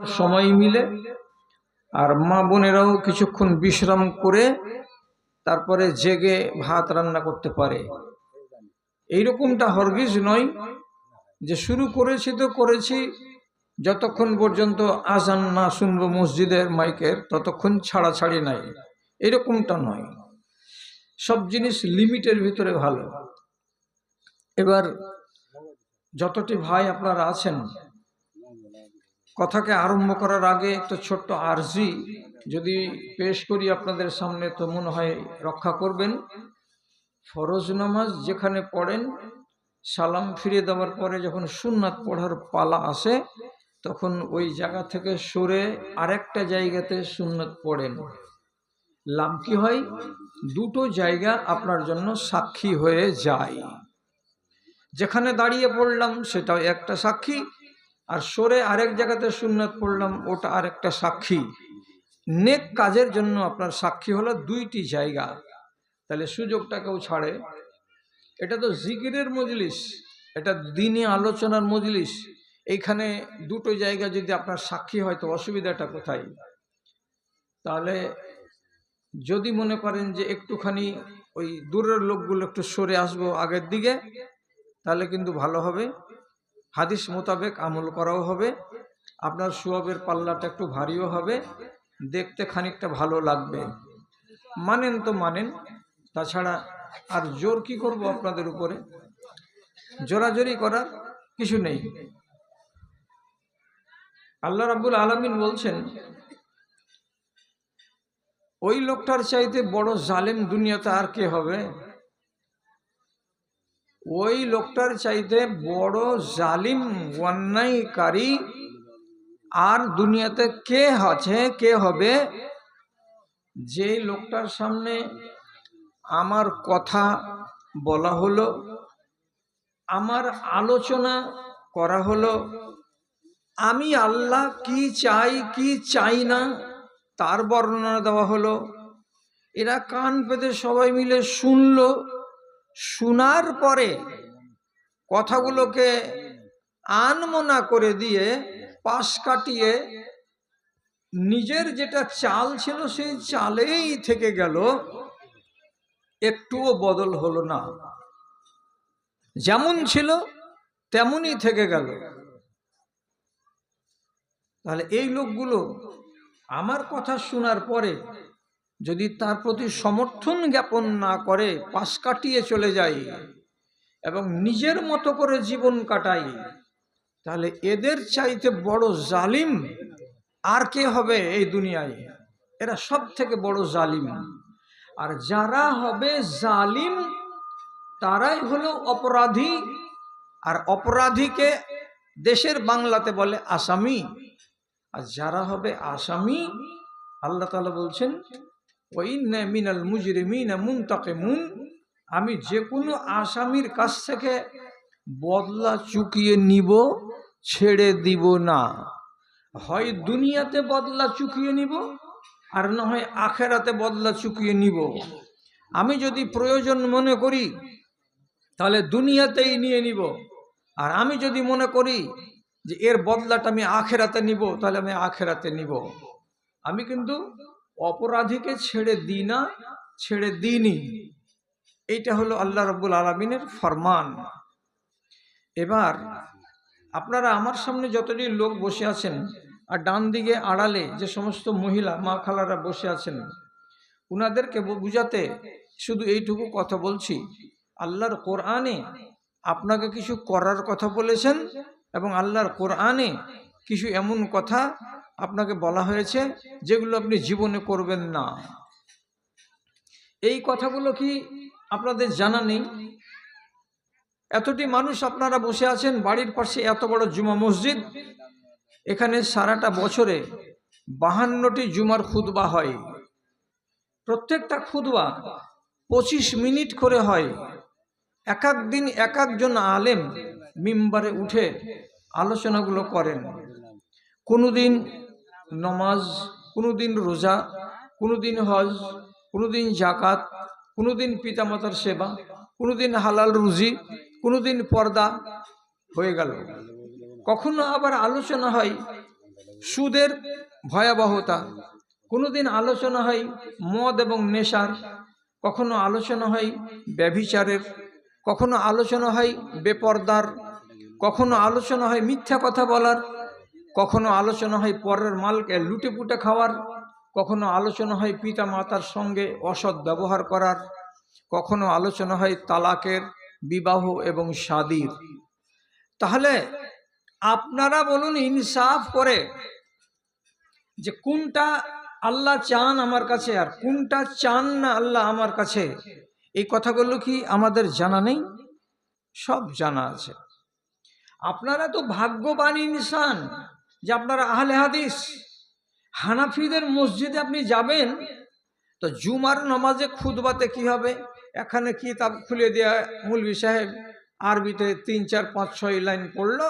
সময় মিলে আর মা বোনেরাও কিছুক্ষণ বিশ্রাম করে তারপরে জেগে ভাত রান্না করতে পারে। এইরকমটা হরগিজ নয় যে শুরু করেছি তো করেছি, যতক্ষণ পর্যন্ত আজান না শুনবো মসজিদের মাইকের ততক্ষণ ছাড়াছাড়ি নাই, এরকমটা নয়। সব জিনিস লিমিটের ভিতরে ভালো। এবার যতটি ভাই আপনারা আছেন, কথাকে আরম্ভ করার আগে একটা ছোট্ট আরজি যদি পেশ করি আপনাদের সামনে, তো মনে হয় রক্ষা করবেন। ফরজ নামাজ যেখানে পড়েন, সালাম ফিরে দেওয়ার পরে যখন সুন্নাত পড়ার পালা আসে, তখন ওই জায়গা থেকে সরে আরেকটা জায়গাতে সুন্নাত পড়েন। লাভ কি হয়? দুটো জায়গা আপনার জন্য সাক্ষী হয়ে যায়। যেখানে দাঁড়িয়ে পড়লাম সেটাও একটা সাক্ষী, আর সরে আরেক জায়গাতে সুন্নাত পড়লাম ওটা আরেকটা সাক্ষী। নেক কাজের জন্য আপনার সাক্ষী হলো দুইটি জায়গা। তাহলে সুযোগটা কেউ ছাড়ে? এটা তো জিকিরের মজলিস, এটা দিনী আলোচনার মজলিস। এইখানে দুটো জায়গা যদি আপনার সাক্ষী হয় তো অসুবিধাটা কোথায়? তাহলে যদি মনে করেন যে একটুখানি ওই দূরের লোকগুলো একটু সরে আসবো আগের দিকে, তাহলে কিন্তু ভালো হবে। হাদিস মোতাবেক আমল করাও হবে, আপনার সওয়াবের পাল্লাটা একটু ভারীও হবে, দেখতে খানিকটা ভালো লাগবে। মানেন তো মানেন, তাছাড়া আর জোর কি করব আপনাদের উপরে? জোরাজোরি করার কিছু নেই। আল্লাহ রাব্বুল আলামিন বলছেন, ওই লোকটার চাইতে বড় জালেম দুনিয়াতে আর কে হবে? ওই লোকটার চাইতে বড় জালিম অন্যায়কারী আর দুনিয়াতে কে আছে, কে হবে? যে লোকটার সামনে আমার কথা বলা হলো, আমার আলোচনা করা হলো, আমি আল্লাহ কি চাই কি চাই না তার বর্ণনা দেওয়া হলো, এরা কান পেতে সবাই মিলে শুনলো, শোনার পরে কথাগুলোকে আনমনা করে দিয়ে পাশ কাটিয়ে নিজের যেটা চাল ছিল সেই চালেই থেকে গেল, একটুও বদল হলো না, যেমন ছিল তেমনই থেকে গেল। তাহলে এই লোকগুলো আমার কথা শোনার পরে যদি তার প্রতি সমর্থন জ্ঞাপন না করে, পাশ কাটিয়ে চলে যায় এবং নিজের মতো করে জীবন কাটায়, তাহলে এদের চাইতে বড় জালিম আর কে হবে এই দুনিয়ায়? এরা সব থেকে বড় জালিম। আর যারা হবে জালিম তারাই হলো অপরাধী, আর অপরাধীকে দেশের বাংলাতে বলে আসামি। আর যারা হবে আসামি, আল্লাহ তাআলা বলছেন, ওয়াইন্না মিনাল মুজরিমিনা মুনতাকিমুন, আমি যে কোনো আসামির কাছ থেকে বদলা চুকিয়ে নিব, ছেড়ে দিব না। হয় দুনিয়াতে বদলা চুকিয়ে নিব, আর না হয় আখেরাতে বদলা চুকিয়ে নিব। আমি যদি প্রয়োজন মনে করি তাহলে দুনিয়াতেই নিয়ে নিব, আর আমি যদি মনে করি যে এর বদলাটা আমি আখেরাতে নিব, তাহলে আমি আখেরাতে নিব। আমি কিন্তু অপরাধীকে ছেড়ে দিই না, ছেড়ে দিইনি। এইটা হলো আল্লাহ রাব্বুল আলামিনের ফরমান। এবার আপনারা আমার সামনে যতটি লোক বসে আছেন, আর ডান দিকে আড়ালে যে সমস্ত মহিলা মা খালারা বসে আছেন, উনাদেরকে বুঝাতে শুধু এইটুকু কথা বলছি, আল্লাহর কোরআনে আপনাকে কিছু করার কথা বলেছেন, এবং আল্লাহর কোরআনে কিছু এমন কথা আপনাকে বলা হয়েছে যেগুলো আপনি জীবনে করবেন না। এই কথাগুলো কি আপনাদের জানা নেই? এতটি মানুষ আপনারা বসে আছেন, বাড়ির পাশে এত বড় জুমা মসজিদ, এখানে সারাটা বছরে 52টি জুমার খুতবা হয়। প্রত্যেকটা খুতবা 25 মিনিট করে হয়। এক এক দিন এক একজন আলেম মিম্বারে উঠে আলোচনাগুলো করেন। কোনোদিন নমাজ, কোনোদিন রোজা, কোনোদিন হজ, কোনোদিন জাকাত, কোনোদিন পিতামাতার সেবা, কোনোদিন হালাল রুজি, কোনোদিন পর্দা হয়ে গেল। কখনো আবার আলোচনা হয় সুদের ভয়াবহতা, কোনোদিন আলোচনা হয় মদ এবং নেশার, কখনো আলোচনা হয় ব্যভিচারের, কখনো আলোচনা হয় বেপরদার, কখনো আলোচনা হয় মিথ্যা কথা বলার, কখনো আলোচনা হয় পরের মালকে লুটে পুটে খাওয়ার, কখনো আলোচনা হয় পিতা মাতার সঙ্গে অসৎ ব্যবহার করার, কখনো আলোচনা হয় তালাকের, বিবাহ এবং শাদীর। তাহলে আপনারা বলুন ইনসাফ করে যে কোনটা আল্লাহ চান আমার কাছে আর কোনটা চান না আল্লাহ আমার কাছে। এই কথাগুলো কি আমাদের জানা নেই? সব জানা আছে। আপনারা তো ভাগ্যবান ইনসান যে আপনারা আহলে হাদিস। হানাফিদের মসজিদে আপনি যাবেন তো জুমার নামাজে খুতবাতে কি হবে, এখানে কিতাব খুলে দেওয়া মৌলভী সাহেব আরবিতে 3, 4, 5, 6 লাইন পড়লো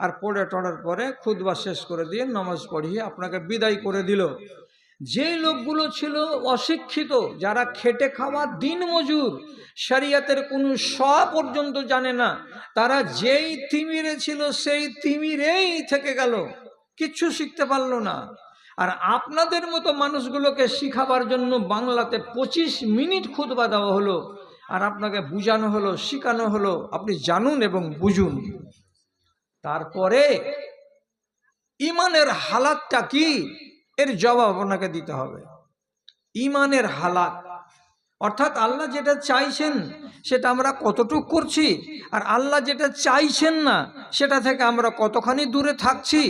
আর পড়ে টড়ার পরে খুতবা শেষ করে দিয়ে নামাজ পড়িয়ে আপনাকে বিদায় করে দিল। যেই লোকগুলো ছিল অশিক্ষিত, যারা খেটে খাওয়া দিন মজুর, শরিয়তের কোনো শ পর্যন্ত জানে না, তারা যেই তিমিরে ছিল সেই তিমিরেই থেকে গেল, কিচ্ছু শিখতে পারলো না। আর আপনাদের মতো মানুষগুলোকে শিখাবার জন্য বাংলাতে 25 মিনিট খুতবা দেওয়া হলো আর আপনাকে বুঝানো হলো, শিখানো হলো, আপনি জানুন এবং বুঝুন। তারপরে ইমানের হালাতটা কি, এর জবাব আপনাকে দিতে হবে। ইমানের হালাত অর্থাৎ আল্লাহ যেটা চাইছেন সেটা আমরা কতটুকু করছি, আর আল্লাহ যেটা চাইছেন না সেটা থেকে আমরা কতখানি দূরে থাকছি,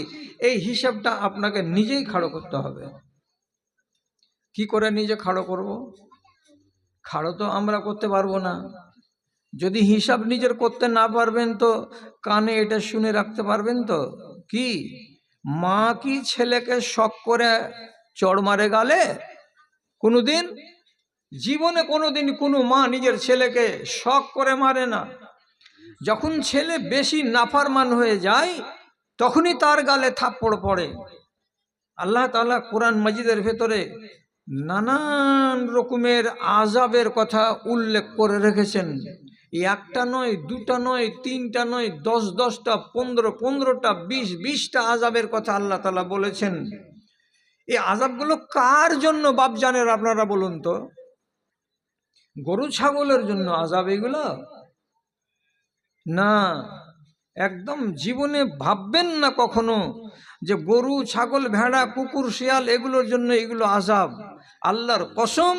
এই হিসাবটা আপনাকে নিজেই খাড়ো করতে হবে। কি করে নিজে খাড়ো করব? খাড়ো তো আমরা করতে পারবো না। যদি হিসাব নিজের করতে না পারবেন তো কানে এটা শুনে রাখতে পারবেন তো কি, মা কি ছেলেকে শখ করে চড় মারে গালে? কোনোদিন জীবনে কোনোদিন কোনো মা নিজের ছেলেকে শখ করে মারে না। যখন ছেলে বেশি নাফরমান হয়ে যায় তখনই তার গালে থাপ্পড় পড়ে। আল্লাহ তাআলা কোরআন মাজিদের ভেতরে নানান রকমের আযাবের কথা উল্লেখ করে রেখেছেন। একটা নয়, দুটা নয়, তিনটা নয়, 10-10টা, 15-15টা, 20-20টা আযাবের কথা আল্লাহ তাআলা বলেছেন। এই আযাবগুলো কার জন্য বাপজানের আপনারা বলুন তো? গরু ছাগলের জন্য আযাব এগুলো? না, একদম জীবনে ভাববেন না কখনো যে গরু ছাগল ভেড়া কুকুর শিয়াল এগুলোর জন্য এগুলো আযাব। আল্লাহর কসম,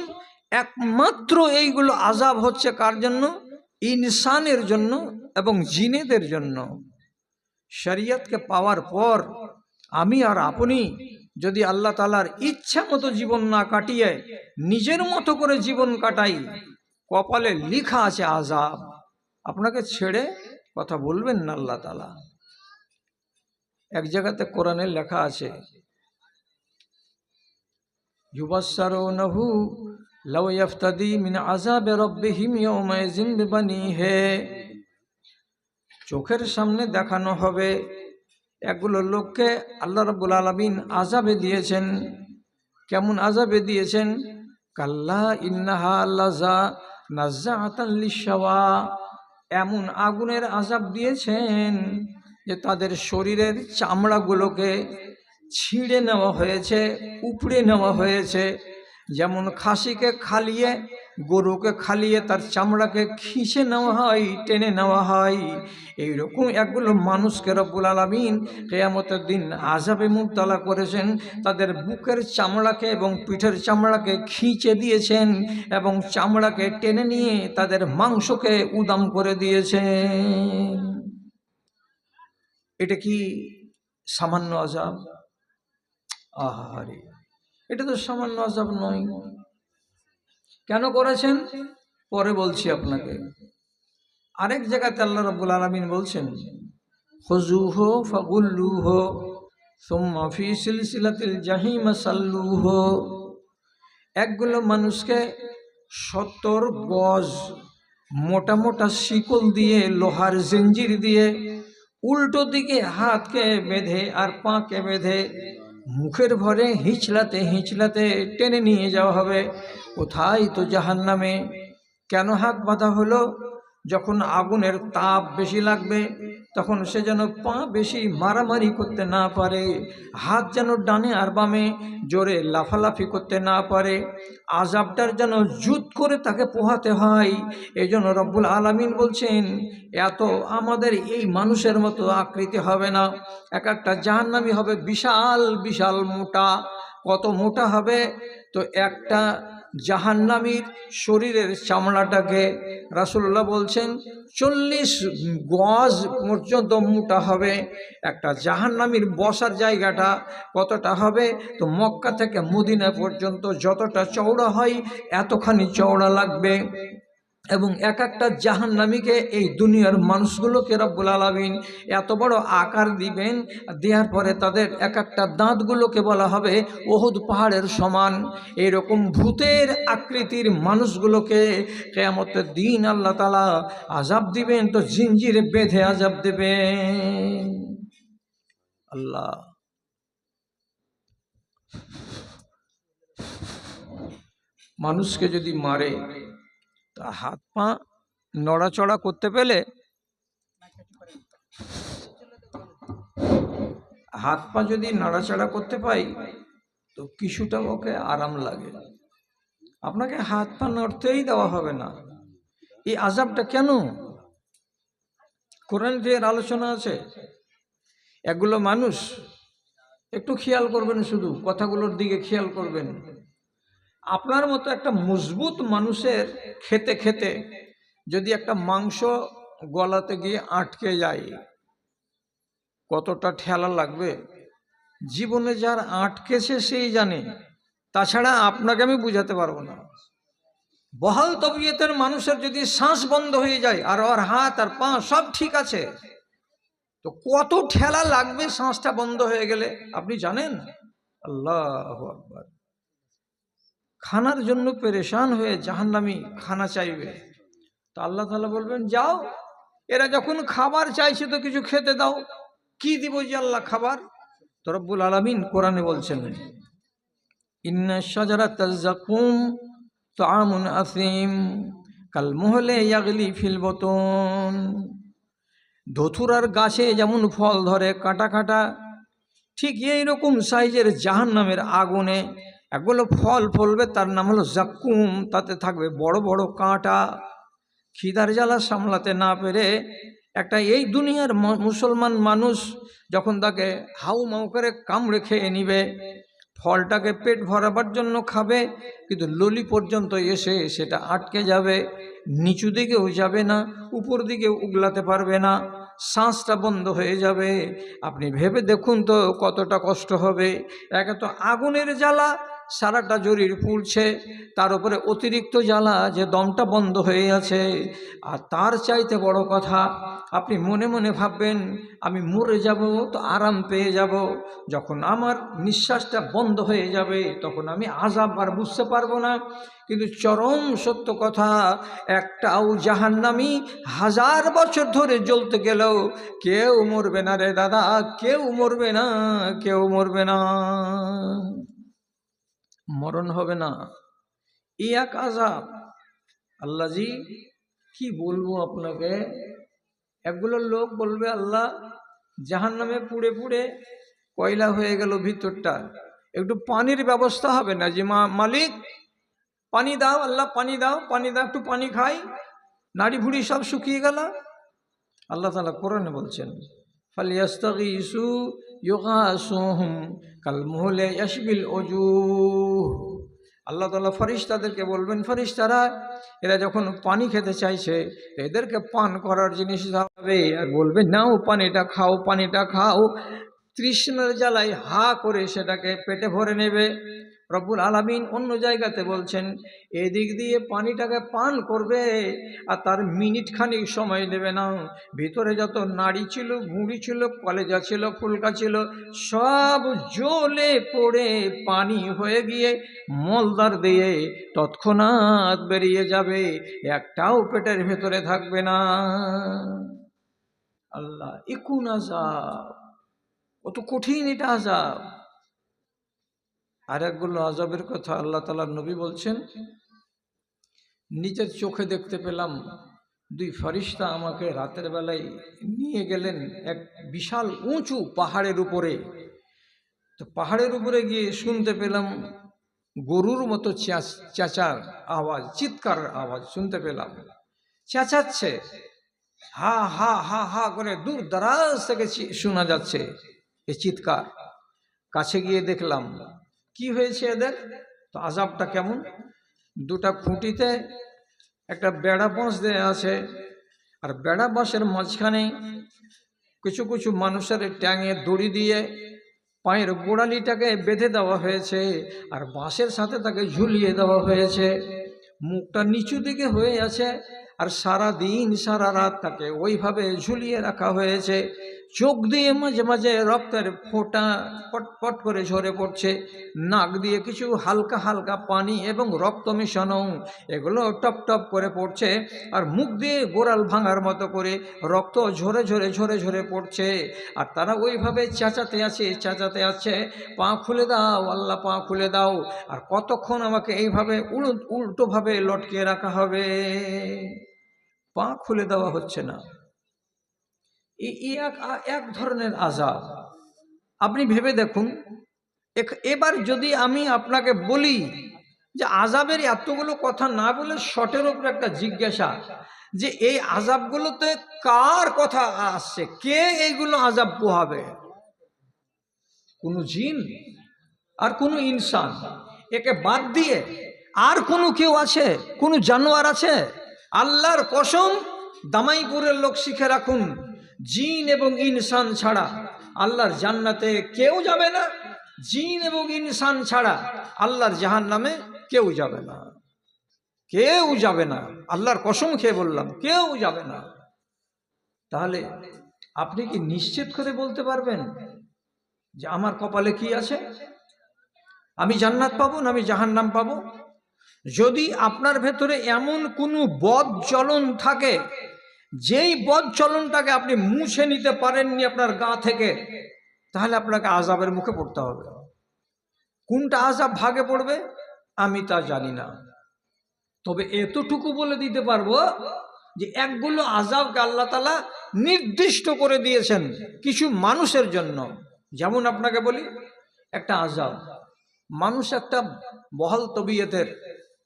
একমাত্র এইগুলো আযাব হচ্ছে কার জন্য? ইনসানের জন্য এবং জিনেদের জন্য। শরীয়তকে পাওয়ার পর আমি আর আপনি যদি আল্লাহ তাআলার ইচ্ছা মতো জীবন না কাটিয়ে নিজের মতো করে জীবন কাটাই, কপালে লেখা আছে আযাব। আপনাকে ছেড়ে কথা বলবেন না আল্লাহ তাআলা। এক জায়গাতে কোরআনে লেখা আছে, ইউবাসসারুনহু লাউ ইফতাদি মিন আযাবি রাব্বিহিম ইয়াওমাইযিন বিবানিহি। চোখের সামনে দেখানো হবে এগুলো লোককে আল্লাহ রাব্বুল আলামিন আযাবে দিয়েছেন। কেমন আযাবে দিয়েছেন? কাল্লা ইন্নাহা লাযা নাযাআতান লিশাওয়া। এমন আগুনের আযাব দিয়েছেন যে তাদের শরীরের চামড়াগুলোকে ছিঁড়ে নেওয়া হয়েছে, উপড়ে নেওয়া হয়েছে। যেমন খাসিকে খালিয়ে, গরুকে খালিয়ে তার চামড়াকে খিঁচে নেওয়া হয়, টেনে নেওয়া হয়, এইরকম একগুলো মানুষকে রব্বুল আলামিন কিয়ামতের দিন আযাবে মুবতালা করেছেন। তাদের বুকের চামড়াকে এবং পিঠের চামড়াকে খিঁচে দিয়েছেন এবং চামড়াকে টেনে নিয়ে তাদের মাংসকে উদাম করে দিয়েছেন। এটা কি সামান্য আযাব? আহারে, এটা তো সামান্য আযাব নয়। কেন করেছেন পরে বলছি আপনাকে। আরেক জায়গাতে আল্লাহ রাব্বুল আলামিন বলছেন, খুযুহু ফাগুল্লুহু সুম্মা ফি সিলসিলাতিল জাহিম সাল্লুহু। একগুলো মানুষকে 70 গজ মোটা মোটা শিকল দিয়ে, লোহার জঞ্জির দিয়ে উল্টো দিকে হাতকে বেঁধে আর পাকে বেঁধে মুখের ভরে হিঁচলাতে হিঁচলাতে টেনে নিয়ে যাওয়া হবে। কোথায়? তো জাহান্নামে। কেন হাত বাঁধা হলো? যখন আগুনের তাপ বেশি লাগবে, তখন সে যেন পা বেশি মারামারি করতে না পারে, হাত যেন ডানে আর বামে জোরে লাফালাফি করতে না পারে, আযাবটার যেন জুত করে তাকে পোহাতে হয়। এই জন্য রব্বুল আলামিন বলছেন এত আমাদের এই মানুষের মতো আকৃতি হবে না, এক একটা জাহান্নামী হবে বিশাল বিশাল মোটা। কত মোটা হবে? তো একটা জাহান্নামীর শরীরের চামড়াটাকে রাসূলুল্লাহ বলছেন 40 গজ পর্যন্ত মোটা হবে। একটা জাহান্নামীর বসার জায়গাটা কতটা হবে? তো মক্কা থেকে মদিনা পর্যন্ত যতটা চওড়া হয় এতখানি চওড়া লাগবে। এবং এক একটা জাহান্নামীকে এই দুনিয়ার মানুষগুলোকে রব্বুল আলামিন এত বড় আকার দিবেন, দেওয়ার পরে তাদের এক একটা দাঁতগুলোকে বলা হবে ওহুদ পাহাড়ের সমান। এরকম ভূতের আকৃতির মানুষগুলোকে কিয়ামতের দিন আল্লাহ তাআলা আযাব দিবেন, তো জিঞ্জিরে বেঁধে আযাব দেবেন। আল্লাহ, মানুষকে যদি মারে তা হাত পা নড়াচড়া করতে পেলে, হাত পা যদি নাড়াচাড়া করতে পাই তো কিছুটা ওকে আরাম লাগে। আপনাকে হাত পা নড়তেই দেওয়া হবে না। এই আযাবটা কেন? কোরআনে এর আলোচনা আছে। এগুলো মানুষ একটু খেয়াল করবেন, শুধু কথাগুলোর দিকে খেয়াল করবেন। আপনার মতো একটা মজবুত মানুষের খেতে খেতে যদি একটা মাংস গলাতে গিয়ে আটকে যায়, কতটা ঠেলা লাগবে। জীবনে যার আটকেছে সেই জানে, তাছাড়া আপনাকে আমি বুঝাতে পারবো না। বহাল তবিয়তের মানুষের যদি শ্বাস বন্ধ হয়ে যায় আর ওর হাত আর পা সব ঠিক আছে, তো কত ঠেলা লাগবে শ্বাসটা বন্ধ হয়ে গেলে আপনি জানেন? আল্লাহু আকবার। খানার জন্য পেরেশান হয়ে জাহান্নামী খানা চাইবে, তো আল্লাহ তাআলা বলবেন যাও, এরা যখন খাবার চাইছে তো কিছু খেতে দাও। কি দিব যে আল্লাহ খাবার? তো রব্বুল আলামিন কোরআনে বলছেন ইন্না শাজারাতাজ যাকুম তাআমুন আসিম কাল মুহলি ইয়াগলি ফিল বুতুন। ধতুরার গাছে যেমন ফল ধরে কাটা কাটা, ঠিক এইরকম সাইজের জাহান্নামের আগুনে এগুলো ফল ফলবে, তার নাম হলো জাক্কুম। তাতে থাকবে বড় বড় কাঁটা। খিদার জ্বালা সামলাতে না পেরে একটা এই দুনিয়ার মুসলমান মানুষ যখন তাকে হাউ মাউ করে কামড়ে খেয়ে নিবে, ফলটাকে পেট ভরাবার জন্য খাবে, কিন্তু ললি পর্যন্ত এসে সেটা আটকে যাবে, নিচু দিকেও যাবে না, উপর দিকেও উগলাতে পারবে না, শ্বাসটা বন্ধ হয়ে যাবে। আপনি ভেবে দেখুন তো কতটা কষ্ট হবে। একে তো আগুনের জ্বালা, সারাটা শরীর পুড়ছে, তার উপরে অতিরিক্ত জ্বালা যে দমটা বন্ধ হয়ে আছে। আর তার চাইতে বড় কথা, আপনি মনে মনে ভাববেন আমি মরে যাব তো আরাম পেয়ে যাব, যখন আমার নিঃশ্বাসটা বন্ধ হয়ে যাবে তখন আমি আযাব আর বুঝতে পারবো না। কিন্তু চরম সত্য কথা, একটাও জাহান্নামী 1000 বছর ধরে জ্বলতে গেলেও কেউ মরবে না রে দাদা, কেউ মরবে না, কেউ মরবে না, মরণ হবে না। এই এক আযাব। আল্লাহজি কি বলবো আপনাকে। একগুলো লোক বলবে আল্লাহ জাহান্নামে পুড়ে পুড়ে কয়লা হয়ে গেল ভিতরটা, একটু পানির ব্যবস্থা হবে না? যে মালিক পানি দাও, আল্লাহ পানি দাও, পানি দাও, একটু পানি খাই, নাড়ি ভুড়ি সব শুকিয়ে গেল। আল্লাহ তাআলা কোরআনে বলছেন ফালিয়াস্তাগীসু ইউগাসুহুম কালমুহলি ইয়াশবিল ওজুহ। আল্লাহ তাআলা ফেরেশতাদেরকে বলবেন, ফেরেশতারা এরা যখন পানি খেতে চাইছে এদেরকে পান করার জিনিস হবে, আর বলবে নাও পানিটা খাও, পানিটা খাও। তৃষ্ণার জ্বালায় হা করে সেটাকে পেটে ভরে নেবে। রব্বুল আলামিন অন্য জায়গাতে বলছেন এদিক দিয়ে পানিটাকে পান করবে আর তার মিনিট খানিক সময় নেবে না, ভিতরে যত নাড়ি ছিল, ভুঁড়ি ছিল, কলেজা ছিল, ফুলকা ছিল, সব জ্বলে পড়ে পানি হয়ে গিয়ে মলদার দিয়ে তৎক্ষণাৎ বেরিয়ে যাবে, একটাও পেটের ভেতরে থাকবে না। আল্লাহ, এ কোন আযাব! কত কঠিন এটা আযাব। আর একগুলো আযাবের কথা আল্লাহ তাআলার নবী বলছেন নিজের চোখে দেখতে পেলাম, দুই ফেরেশতা আমাকে রাতের বেলায় নিয়ে গেলেন এক বিশাল উঁচু পাহাড়ের উপরে। তো পাহাড়ের উপরে গিয়ে শুনতে পেলাম গরুর মতো চেঁচার আওয়াজ, চিৎকার আওয়াজ শুনতে পেলাম। চেঁচাচ্ছে, হা হা হা হা করে দূর দারাজ থেকে শোনা যাচ্ছে এই চিৎকার। কাছে গিয়ে দেখলাম কি হয়েছে এদের। তো আযাবটা কেমন, দুটা খুঁটিতে একটা বেড়া বাঁশ দেয়া আছে, আর বেড়া বাঁশের মাঝখানে কিছু কিছু মানুষের ট্যাঙে দড়ি দিয়ে পায়ের গোড়ালিটাকে বেঁধে দেওয়া হয়েছে, আর বাঁশের সাথে তাকে ঝুলিয়ে দেওয়া হয়েছে। মুখটা নিচু দিকে হয়ে আছে, আর সারা দিন সারা রাত তাকে ওইভাবে ঝুলিয়ে রাখা হয়েছে। চোখ দিয়ে মাঝে মাঝে রক্তের ফোঁটা পটপট করে ঝরে পড়ছে, নাক দিয়ে কিছু হালকা হালকা পানি এবং রক্ত মেশানো এগুলো টপ টপ করে পড়ছে, আর মুখ দিয়ে গোড়াল ভাঙার মতো করে রক্ত ঝরে ঝরে ঝরে ঝরে পড়ছে। আর তারা ওইভাবে চেঁচাতে আছে, পা খুলে দাও আল্লাহ, পা খুলে দাও। আর কতক্ষণ আমাকে এইভাবে উল্টোভাবে লটকিয়ে রাখা হবে, পা খুলে দেওয়া হচ্ছে না। এক ধরনের আযাব। আপনি ভেবে দেখুন, এবার যদি আমি আপনাকে বলি যে আযাবের এতগুলো কথা না বলে শর্টের উপর একটা জিজ্ঞাসা, যে এই আযাবগুলোতে কার কথা আসছে, কে এইগুলো আযাব পোহাবে? কোনো জিন আর কোনো ইনসান, একে বাদ দিয়ে আর কোনো কেউ আছে? কোনো জানোয়ার আছে? আল্লাহর কসম, দামাইপুরের লোক শিখে রাখুন, জিন এবং ইনসান ছাড়া আল্লাহর জান্নাতে কেউ যাবে না, জিন এবং ইনসান ছাড়া আল্লাহর জাহান্নামে কেউ যাবে না, কেউ যাবে না। আল্লাহর কসম খেয়ে বললাম, কেউ যাবে না। তাহলে আপনি কি নিশ্চিত করে বলতে পারবেন যে আমার কপালে কি আছে? আমি জান্নাত পাবো না আমি জাহান্নাম পাবো? যদি আপনার ভেতরে এমন কোনো বদ চলন থাকে, যেই বদ চলনটাকে আপনি মুছে নিতে পারেননি আপনার গা থেকে, তাহলে আপনাকে আযাবের মুখে পড়তে হবে। কোনটা আযাব ভাগে পড়বে আমি তা জানি না, তবে এতটুকু বলে দিতে পারবো যে একগুলো আযাবকে আল্লাহ তাআলা নির্দিষ্ট করে দিয়েছেন কিছু মানুষের জন্য। যেমন আপনাকে বলি একটা আযাব, মানুষ একটা বহাল তবিয়তের,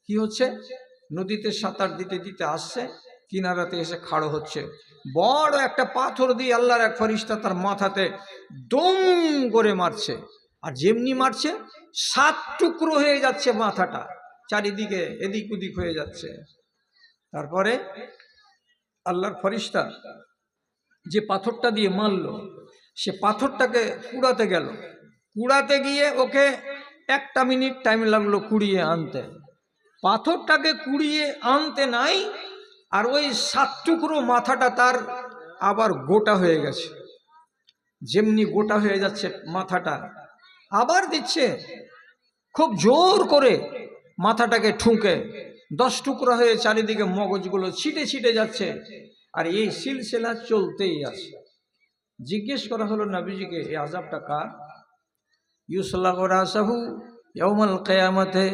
কি হচ্ছে, নদীতে সাঁতার দিতে দিতে আসছে, কিনারাতে এসে খাড়ো হচ্ছে, বড় একটা পাথর দিয়ে আল্লাহর এক ফেরেশতা তার মাথাতে দম করে মারছে, আর যেমনি মারছে 7 টুকরো হয়ে যাচ্ছে মাথাটা, চারিদিকে এদিক ওদিক হয়ে যাচ্ছে। তারপরে আল্লাহর ফেরেশতা যে পাথরটা দিয়ে মারলো, সে পাথরটাকে কুড়াতে গেল, কুড়াতে গিয়ে ওকে 1 মিনিট টাইম লাগলো কুড়িয়ে আনতে। পাথরটাকে কুড়িয়ে আনতে নাই, আর ওই 7 টুকরো মাথাটা তার আবার গোটা হয়ে গেছে। যেমনি গোটা হয়ে যাচ্ছে মাথাটা, আবার দিচ্ছে খুব জোর করে মাথাটাকে ঠুকে, 10 টুকরা হয়ে চারিদিকে মগজগুলো ছিটে ছিটে যাচ্ছে, আর এই সিলসিলা চলতেই আছে। জিজ্ঞেস করা হলো নবীজিকে, এই আযাবটা কার? ইউসলাগু রাসাহু ইয়াউমাল কিয়ামাতে,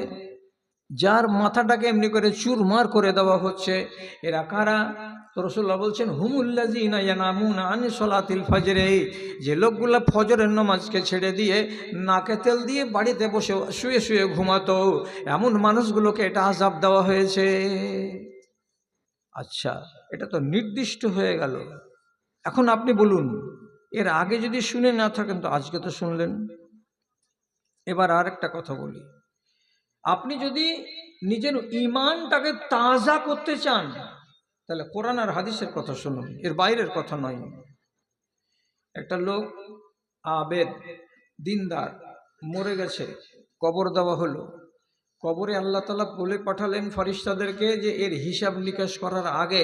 যার মাথাটাকে এমনি করে চুরমার করে দেওয়া হচ্ছে, এরা কারা? তো রাসূলুল্লাহ বলছেন, হুমুল্লাযীনা ইয়ানামুনা আন সালাতিল ফজরে, যে লোকগুলা ফজরের নামাজকে ছেড়ে দিয়ে নাকে তেল দিয়ে বাড়িতে বসে শুয়ে শুয়ে ঘুমাতো, এমন মানুষগুলোকে এটা আযাব দেওয়া হয়েছে। আচ্ছা, এটা তো নির্দিষ্ট হয়ে গেল। এখন আপনি বলুন, এর আগে যদি শুনে না থাকেন তো আজকে তো শুনলেন। এবার আর একটা কথা বলি, আপনি যদি নিজের ঈমানটাকে তাজা করতে চান, তাহলে কোরআন আর হাদিসের কথা শুনুন, এর বাইরের কথা নয়। একটা লোক আবেদ দিনদার মরে গেছে, কবর দেওয়া হলো, কবরে আল্লাহ তাআলা বলে পাঠালেন ফেরেশতাদেরকে যে এর হিসাব নিকাশ করার আগে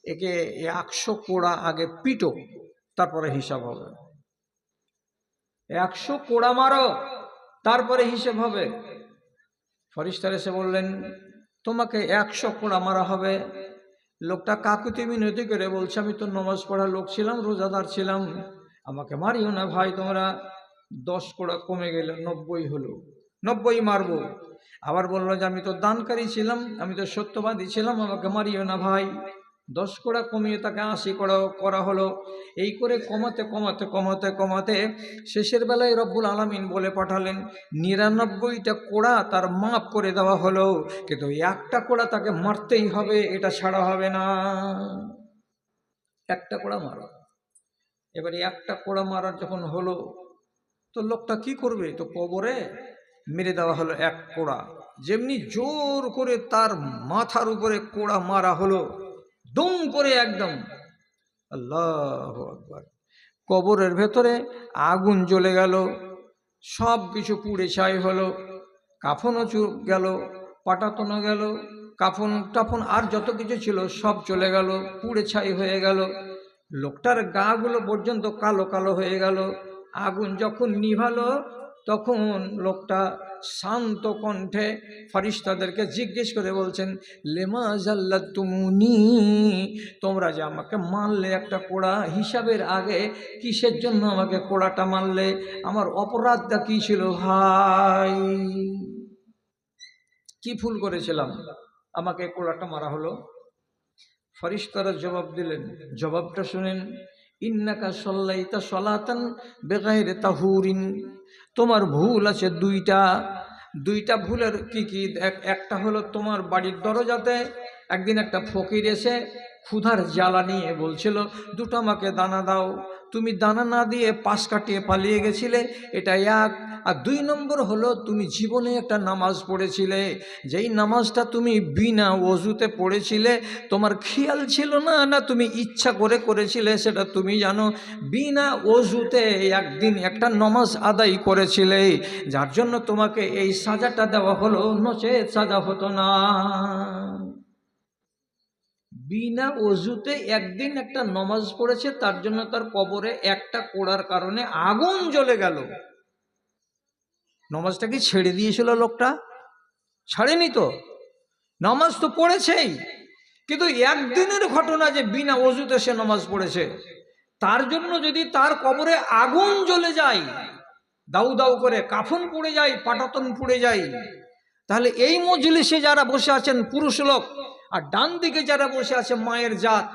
একে 100 কোড়া আগে পিটো, তারপরে হিসাব হবে। 100 কোড়া মারো, তারপরে হিসাব হবে। ফেরেশতারা এসে বললেন, তোমাকে 100 কোড়া মারা হবে। লোকটা কাকুতি মিনতি করে বলছে, আমি তো নামাজ পড়া লোক ছিলাম, রোজাদার ছিলাম, আমাকে মারিও না ভাই, তোমরা 10 কোড়া কমে গেলে 90 হলো, 90 মারবো। আবার বললো যে আমি তো দানকারী ছিলাম, আমি তো সত্যবাদী ছিলাম, আমাকে মারিও না ভাই। 10 কোড়া কমিয়ে তাকে 80 কোড়া করা হলো। এই করে কমাতে কমাতে কমাতে কমাতে শেষের বেলায় রব্বুল আলামিন বলে পাঠালেন 99টা কোড়া তার মাফ করে দেওয়া হলো, কিন্তু একটা কোড়া তাকে মারতেই হবে, এটা ছাড়া হবে না। একটা কোড়া মারা। এবারে একটা কোড়া মারার যখন হলো তো লোকটা কি করবে, তো কবরে মেরে দেওয়া হলো এক কোড়া। যেমনি জোর করে তার মাথার উপরে কোড়া মারা হলো, দুম করে একদম, আল্লাহু আকবার। কবরের ভেতরে আগুন জ্বলে গেল, সব কিছু পুড়ে ছাই হলো, কাফনও গেল, পাটাতনও গেল, কাফন টাফন আর যত কিছু ছিল সব চলে গেল, পুড়ে ছাই হয়ে গেল। লোকটার গাগুলো পর্যন্ত কালো কালো হয়ে গেল। আগুন যখন নিভালো তখন লোকটা শান্ত কণ্ঠে ফেরেশতাদেরকে জিজ্ঞেস করে বলছেন, লেমা জাল্লাতুমুনি, তোমরা যে আমাকে মারলে একটা কোড়া, হিসাবের আগে কিসের জন্য আমাকে কোড়াটা মারলে? আমার অপরাধটা কি ছিল ভাই? কি ভুল করেছিলাম আমাকে কোড়াটা মারা হলো? ফেরেশতারা জবাব দিলেন, জবাবটা শুনেন, ইন্নাকা সাল্লাইতা সালাতান বিগাইরি তাহুরিন, তোমার ভুল আছে দুইটা ভুলের কি কি? একটা হলো তোমার বাড়ির দরজাতে একদিন একটা ফকির এসে ক্ষুধার জ্বালা নিয়ে বলছিল, দুটো আমাকে দানা দাও, তুমি দানা না দিয়ে পাশ কাটিয়ে পালিয়ে গেছিলে, এটা এক। আর 2 নম্বর হলো তুমি জীবনে একটা নামাজ পড়েছিলে, যেই নামাজটা তুমি বিনা ওযুতে পড়েছিলে, তোমার খেয়াল ছিল না, না তুমি ইচ্ছা করে করেছিলে সেটা তুমি জানো, বিনা ওযুতে একদিন একটা নামাজ আদায় করেছিলে, যার জন্য তোমাকে এই সাজাটা দেওয়া হলো, নচেত সাজা হতো না। বিনা ওযুতে একদিন একটা নামাজ পড়েছে, তার জন্য তার কবরে একটা কোড়ার কারণে আগুন জ্বলে গেল। নামাজটা কি ছেড়ে দিয়েছিল লোকটা? ছাড়েনি তো, নামাজ তো পড়েছেই, কিন্তু একদিনের ঘটনা যে বিনা ওযুতে সে নামাজ পড়েছে, তার জন্য যদি তার কবরে আগুন জ্বলে যায়, দাউ দাউ করে কাফন পুড়ে যায়, পাটাতন পুড়ে যায়, তাহলে এই মজলিসে যারা বসে আছেন পুরুষ লোক, আর ডান দিকে যারা বসে আছে মায়ের জাত,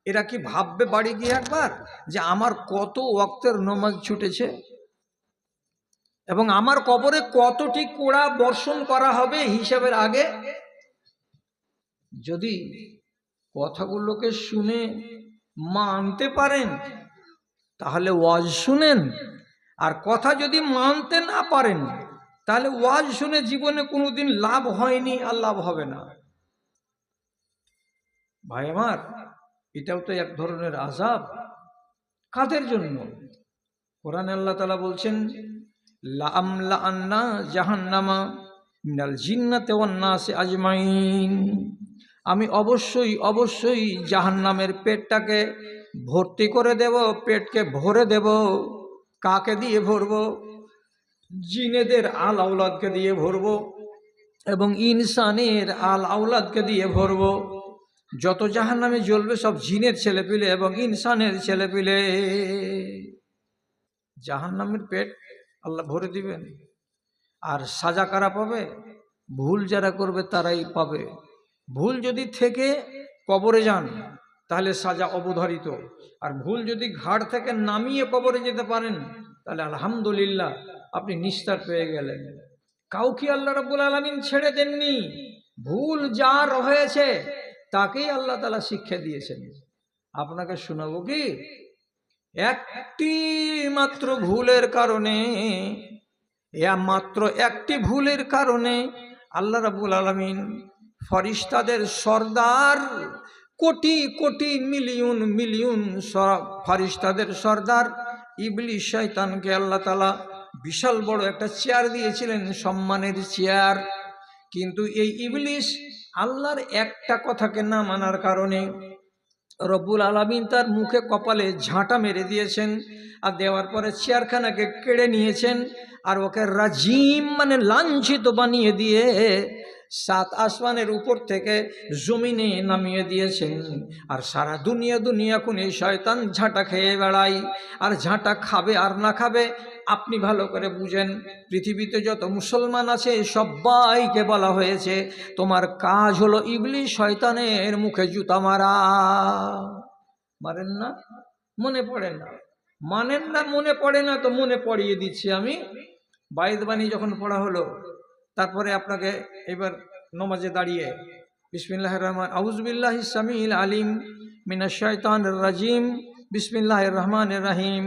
এরা কি ভাববে বাড়ি গিয়ে একবার যে আমার কত ওয়াক্তের নামাজ ছুটেছে এবং আমার কবরে কতটি কোড়া বর্ষণ করা হবে হিসাবের আগে? যদি কথাগুলোকে শুনে মানতে পারেন তাহলে ওয়াজ শুনেন, আর কথা যদি মানতে না পারেন তাহলে ওয়াজ শুনে জীবনে কোনোদিন লাভ হয়নি আর লাভ হবে না। ভাই আমার, এটাও তো এক ধরনের আযাব। কাদের জন্য? কোরআনে আল্লাহ তাআলা বলছেন, লাআমলাআন্না জাহান্নামা মিনাল জিন্নাতি ওয়ান নাসি আজমাইন, আমি অবশ্যই অবশ্যই জাহান্নামের পেটটাকে ভর্তি করে দেব, পেটকে ভরে দেব। কাকে দিয়ে ভরব? জিনেদের আল আওলাদকে দিয়ে ভরব এবং ইনসানের আল আওলাদকে দিয়ে ভরব। যত জাহান্নামে জ্বলবে সব জিনের ছেলেপিলে এবং ইনসানের ছেলেপিলে। জাহান্নামের পেট আল্লাহ ভরে দিবেন। আর সাজা কারা পাবে? ভুল যারা করবে তারাই পাবে। ভুল যদি থেকে কবরে যান তাহলে সাজা অবধারিত, আর ভুল যদি ঘাট থেকে নামিয়ে কবরে যেতে পারেন তাহলে আলহামদুলিল্লাহ, আপনি নিস্তার পেয়ে গেলেন। কাউকে আল্লাহ রাব্বুল আলামিন ছেড়ে দেননি। ভুল যার হয়েছে তাকেই আল্লাহ তাআলা শিক্ষা দিয়েছেন। আপনাকে শোনাবো কি? একটি মাত্র ভুলের কারণে, মাত্র একটি ভুলের কারণে আল্লাহ রাব্বুল আলামিন ফেরেশতাদের সর্দার, কোটি কোটি মিলিয়ন মিলিয়ন ফেরেশতাদের সর্দার ইবলিস শয়তানকে আল্লাহ তাআলা বিশাল বড় একটা চেয়ার দিয়েছিলেন, সম্মানের চেয়ার। কিন্তু এই ইবলিস আল্লাহর একটা কথাকে না মানার কারণে রব্বুল আলামিন তার মুখে কপালে ঝাঁটা মেরে দিয়েছেন, আর দেওয়ার পরে চেয়ারখানাকে কেড়ে নিয়েছেন, আর ওকে রাজিম মানে লাঞ্ছিত বানিয়ে দিয়ে সাত আসমানের উপর থেকে জমিনে নামিয়ে দিয়েছেন। আর সারা দুনিয়া কোন এই শয়তান ঝাঁটা খেয়ে বেড়ায়। আর ঝাঁটা খাবে আর না খাবে আপনি ভালো করে বুঝেন। পৃথিবীতে যত মুসলমান আছে সবাইকে বলা হয়েছে তোমার কাজ হলো ইবলিস শয়তানের মুখে জুতা মারা। মারেন না? মনে পড়ে না? মানেন না? মনে পড়ে না তো মনে পড়িয়ে দিচ্ছি আমি। বাইদ বাণী যখন পড়া হলো, তারপরে আপনাকে এবার নমাজে দাঁড়িয়ে বিসমিল্লাহির রহমান আউযুবিল্লাহিস সামিউল আলিম মিনাশ শাইতানির রাজিম বিসমিল্লাহির রহমানির রহিম,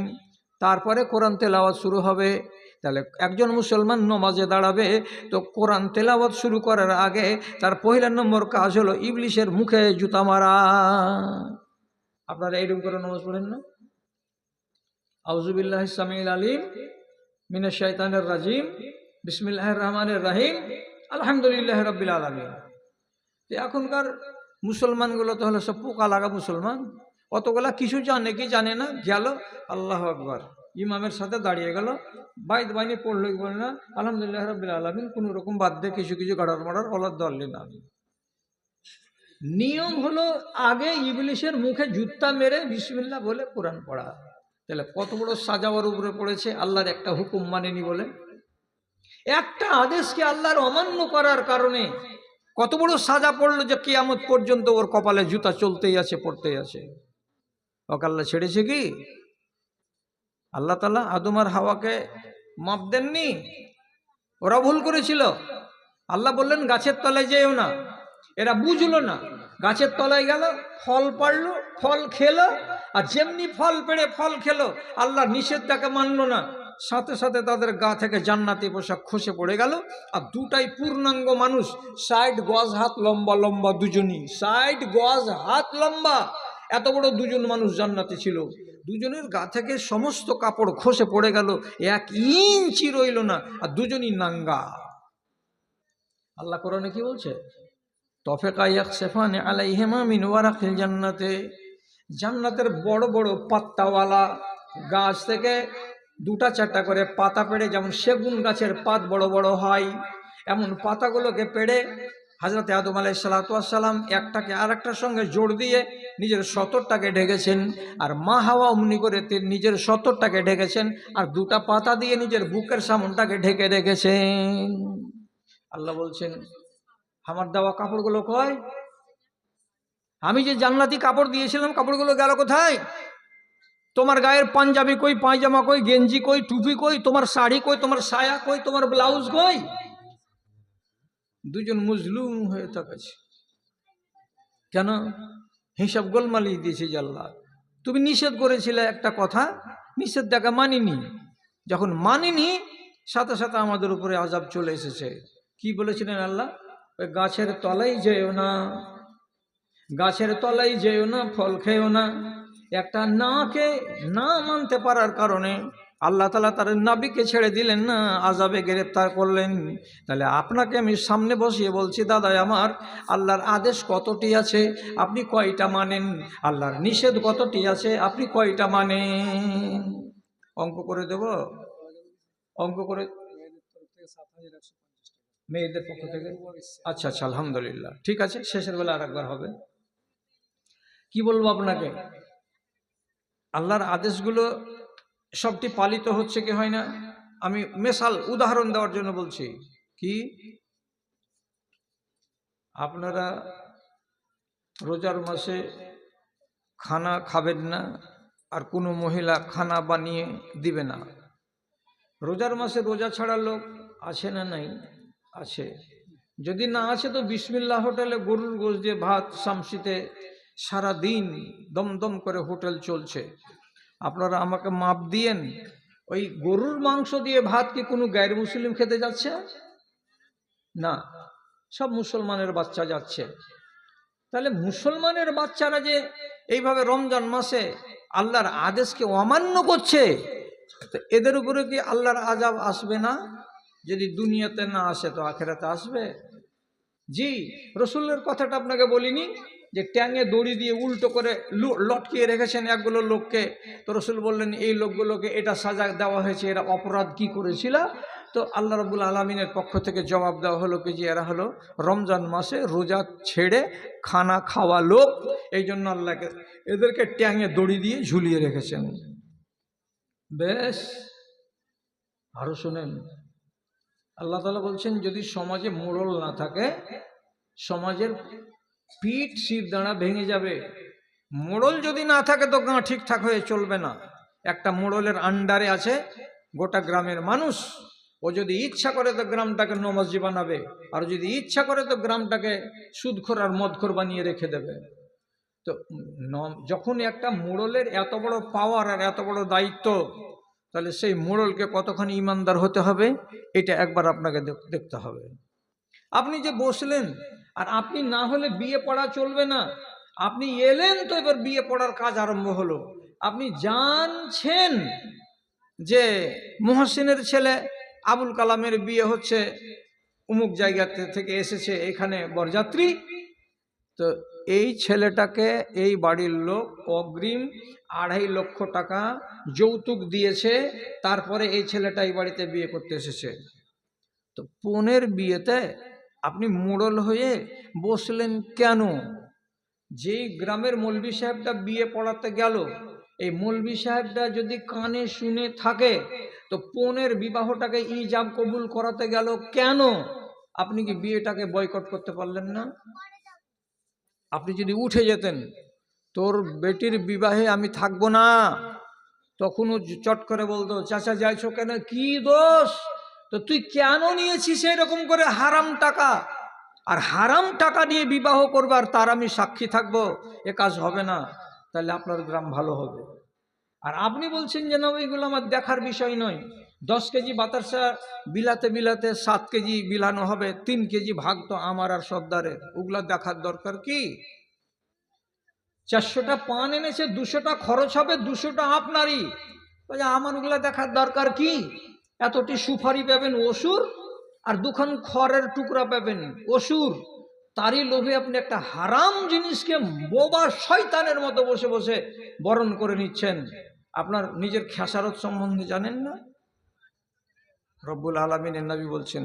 তারপরে কোরআন তেলাওয়াত শুরু হবে। তাহলে একজন মুসলমান নমাজে দাঁড়াবে তো কোরআন তেলাওয়াত শুরু করার আগে তার পয়লা নম্বর কাজ হলো ইবলিসের মুখে জুতা মারা। আপনারা এইরকম করে নামাজ পড়েন না? আউযুবিল্লাহিস সামিউল আলিম মিনাশ শাইতানির রাজিম বিসমিল্লাহির রহমানির রহিম আলহামদুলিল্লাহি রাব্বিল আলামিন। এখনকার মুসলমানগুলো তো হলো সব পোকা লাগা মুসলমান, অতগুলা কিছু জানে কি জানে না, গেল আল্লাহু আকবার ইমামের সাথে দাঁড়িয়ে গেল, বাইদ বাণী পড়লো কি বলে না আলহামদুলিল্লাহি রাব্বিল আলামিন, কোনো রকম বাদ দিয়ে কিছু গাড়ার মারার ওলাদ দললে না। নিয়ম হলো আগে ইবলিসের মুখে জুতা মেরে বিসমিল্লাহ বলে কোরআন পড়া। তাহলে কত বড় সাজাওয়ার উপরে পড়েছে আল্লাহর একটা হুকুম মানেনি বলে। একটা আদেশকে আল্লাহর অমান্য করার কারণে কত বড় সাজা পড়লো যে কিয়ামত পর্যন্ত ওর কপালে জুতা চলতেই আছে, পড়তেই আছে। ওকে আল্লাহ ছেড়েছে কি? আল্লাহ তাআলা আদম আর হাওয়াকে মাপ দেননি? ওরা ভুল করেছিল। আল্লাহ বললেন গাছের তলায় যেও না, এরা বুঝলো না, গাছের তলায় গেল, ফল পাড়লো, ফল খেলো, আর যেমনি ফল পেড়ে ফল খেলো আল্লাহ নিষেধটাকে মানলো না, সাথে সাথে তাদের গা থেকে জান্নাতি পোশাক খসে পড়ে গেল। আর দুটাই পূর্ণাঙ্গ মানুষ, 60 গজ হাত লম্বা লম্বা দুজনই, 60 গজ হাত লম্বা, এত বড় দুজন মানুষ জান্নাতি ছিল। দুজনের গা থেকে সমস্ত কাপড় খসে পড়ে গেল, 1 ইঞ্চি রইল না, আর দুজনই নাঙ্গা। আল্লাহ কোরআনে কি বলছে? তফেকা ইয়াকসিফানি আলাইহিমা মিন ওয়ারাকিল জান্নাতে, জান্নাতের বড় বড় পাতাওয়ালা গাছ থেকে 2-4টা করে পাতা পেড়ে, যেমন সেগুন গাছের পাত বড় বড় হয়, এমন পাতাগুলোকে পেড়ে হযরত আদম আলাইহিস সালাতু ওয়াস সালাম একটাকে আরেকটার সঙ্গে জোড় দিয়ে নিজের সতরটাকে ঢেকেছেন, আর মা হাওয়া অমনি করে নিজের সতরটাকে ঢেকেছেন, আর 2টা পাতা দিয়ে নিজের বুকের সামনটাকে ঢেকে রেখেছেন। আল্লাহ বলছেন আমার দেওয়া কাপড়গুলো কই? আমি যে জান্নাতি কাপড় দিয়েছিলাম কাপড়গুলো গেল কোথায়? তোমার গায়ের পাঞ্জাবি কই, পায়জামা কই, গেঞ্জি কই, টুপি কই, তোমার শাড়ি কই, তোমার সায়া কই, তোমার ব্লাউজ কই? দুজন মুজলুম হয়ে থাকছে। কেন? হিসাব গোলমালি দিয়েছে যে আল্লাহ তুমি নিষেধ করেছিলে একটা কথা, নিষেধটাকে মানিনি, যখন মানিনি সাথে সাথে আমাদের উপরে আযাব চলে এসেছে। কি বলেছিলেন আল্লাহ? ওই গাছের তলায় যেও না, গাছের তলায় যেও না, ফল খেও না। একটা নাকে না মানতে পারার কারণে আল্লাহ তাআলা তার নবীকে ছেড়ে দিলেন না, আযাবে গ্রেফতার করলেন। তাহলে আপনাকে আমি সামনে বসিয়ে বলছি, দাদা আমার, আল্লাহর আদেশ কতটি আছে, আপনি কয়টা মানেন? আল্লাহর নিষেধ কতটি আছে, আপনি কয়টা মানেন? অঙ্ক করে দেব? অঙ্ক করে মেয়েদের পক্ষ থেকে? আচ্ছা আচ্ছা, আলহামদুলিল্লাহ, ঠিক আছে, শেষের বেলা আরেকবার হবে। কি বলবো আপনাকে, আল্লাহর আদেশগুলো সবটি পালিত হচ্ছে কি হয় না? আমি মেসাল উদাহরণ দেওয়ার জন্য বলছি। কি আপনারা রোজার মাসে খানা খাবেন না, আর কোনো মহিলা খানা বানিয়ে দিবে না। রোজার মাসে রোজা ছাড়া লোক আছে না নাই? আছে। যদি না আছে তো বিসমিল্লাহ হোটেলে গরুর গোশত দিয়ে ভাত, শামসিতে সারা দিন দমদম করে হোটেল চলছে। আপনারা আমাকে মাপ দিয়েন, ওই গরুর মাংস দিয়ে ভাত কি কোনো গায়ের মুসলিম খেতে যাচ্ছে? না, সব মুসলমানের বাচ্চা যাচ্ছে। তাহলে মুসলমানের বাচ্চারা যে এইভাবে রমজান মাসে আল্লাহর আদেশকে অমান্য করছে, তো এদের উপরে কি আল্লাহর আযাব আসবে না? যদি দুনিয়াতে না আসে তো আখিরাতে আসবে। জি, রসুলের কথাটা আপনাকে বলিনি যে ট্যাঙে দড়ি দিয়ে উল্টো করে লটকিয়ে রেখেছেন একগুলো লোককে, তো রসুল বললেন এই লোকগুলোকে এটা সাজা দেওয়া হয়েছে, এরা অপরাধ কি করেছিল? তো আল্লাহ রাব্বুল আলামিনের পক্ষ থেকে জবাব দেওয়া হলো কি যে এরা হলো রমজান মাসে রোজা ছেড়ে খানা খাওয়া লোক, এই জন্য আল্লাহকে এদেরকে ট্যাঙে দড়ি দিয়ে ঝুলিয়ে রেখেছেন। বেশ, আরো শোনেন, আল্লাহ তাআলা বলছেন যদি সমাজে মোড়ল না থাকে সমাজের পিঠ শির দাঁড়া ভেঙে যাবে। মোড়ল যদি না থাকে তো গাঁ ঠিকঠাক হয়ে চলবে না। একটা মোড়লের আন্ডারে আছে গোটা গ্রামের মানুষ, ও যদি ইচ্ছা করে তো গ্রামটাকে নমাজি বানাবে, আর যদি ইচ্ছা করে তো গ্রামটাকে সুদখোর আর মদখোর বানিয়ে রেখে দেবে। তো যখন একটা মোড়লের এত বড় পাওয়ার আর এত বড় দায়িত্ব, তাহলে সেই মোড়লকে কতখানি ইমানদার হতে হবে এটা একবার আপনাকে দেখতে হবে। আপনি যে বসলেন, আর আপনি না হলে বিয়ে পড়া চলবে না। আপনি এলেন তো এবার বিয়ে পড়ার কাজ আরম্ভ হলো। আপনি জানছেন যে মুহসিনের ছেলে আবুল কালামের বিয়ে হচ্ছে, অমুক জায়গা থেকে এসেছে এখানে বরযাত্রী, তো এই ছেলেটাকে এই বাড়ির লোক অগ্রিম 2.5 লক্ষ টাকা যৌতুক দিয়েছে, তারপরে এই ছেলেটা এই বাড়িতে বিয়ে করতে এসেছে। তো বোনের বিয়েতে আপনি মোড়ল হয়ে বসলেন কেন? যেই গ্রামের মৌলভী সাহেবটা বিয়ে পড়াতে গেল, এই মৌলভী সাহেবটা যদি কানে শুনে থাকে তো বোনের বিবাহটাকে ইজাব কবুল করাতে গেল কেন? আপনি কি বিয়েটাকে বয়কট করতে পারলেন না? আপনি যদি উঠে যেতেন, তোর বেটির বিবাহে আমি থাকবো না, তখনও চট করে বলতো চাচা যাইছো কেন, কি দোষ, তো তুই কেন নিয়েছিস এরকম করে হারাম টাকা, আর হারাম টাকা নিয়ে বিবাহ করবে আর তার আমি সাক্ষী থাকবো, এ কাজ হবে না। তাহলে আপনার গ্রাম ভালো হবে। আর আপনি বলছেন যে না ওইগুলো আমার দেখার বিষয় নয়, 10 কেজি বাতাসা বিলাতে বিলাতে 7 কেজি বিলানো হবে, 3 কেজি ভাগ তো আমার আর সর্দারের, ওগুলা দেখার দরকার কি? 400টা পান এনেছে, 200টা খরচ হবে, 200টা আপনারই, আমার ওগুলা দেখার দরকার কি? এতটি সুপারি পাবেন অসুর, আর 2খান খড়ের টুকরা পাবেন অসুর, তারই লোভে আপনি একটা হারাম জিনিসকে বোবা শয়তানের মতো বসে বসে বরণ করে নিচ্ছেন। আপনার নিজের খেসারত সম্বন্ধে জানেন না? রব্বুল আলামিনের নবী বলছেন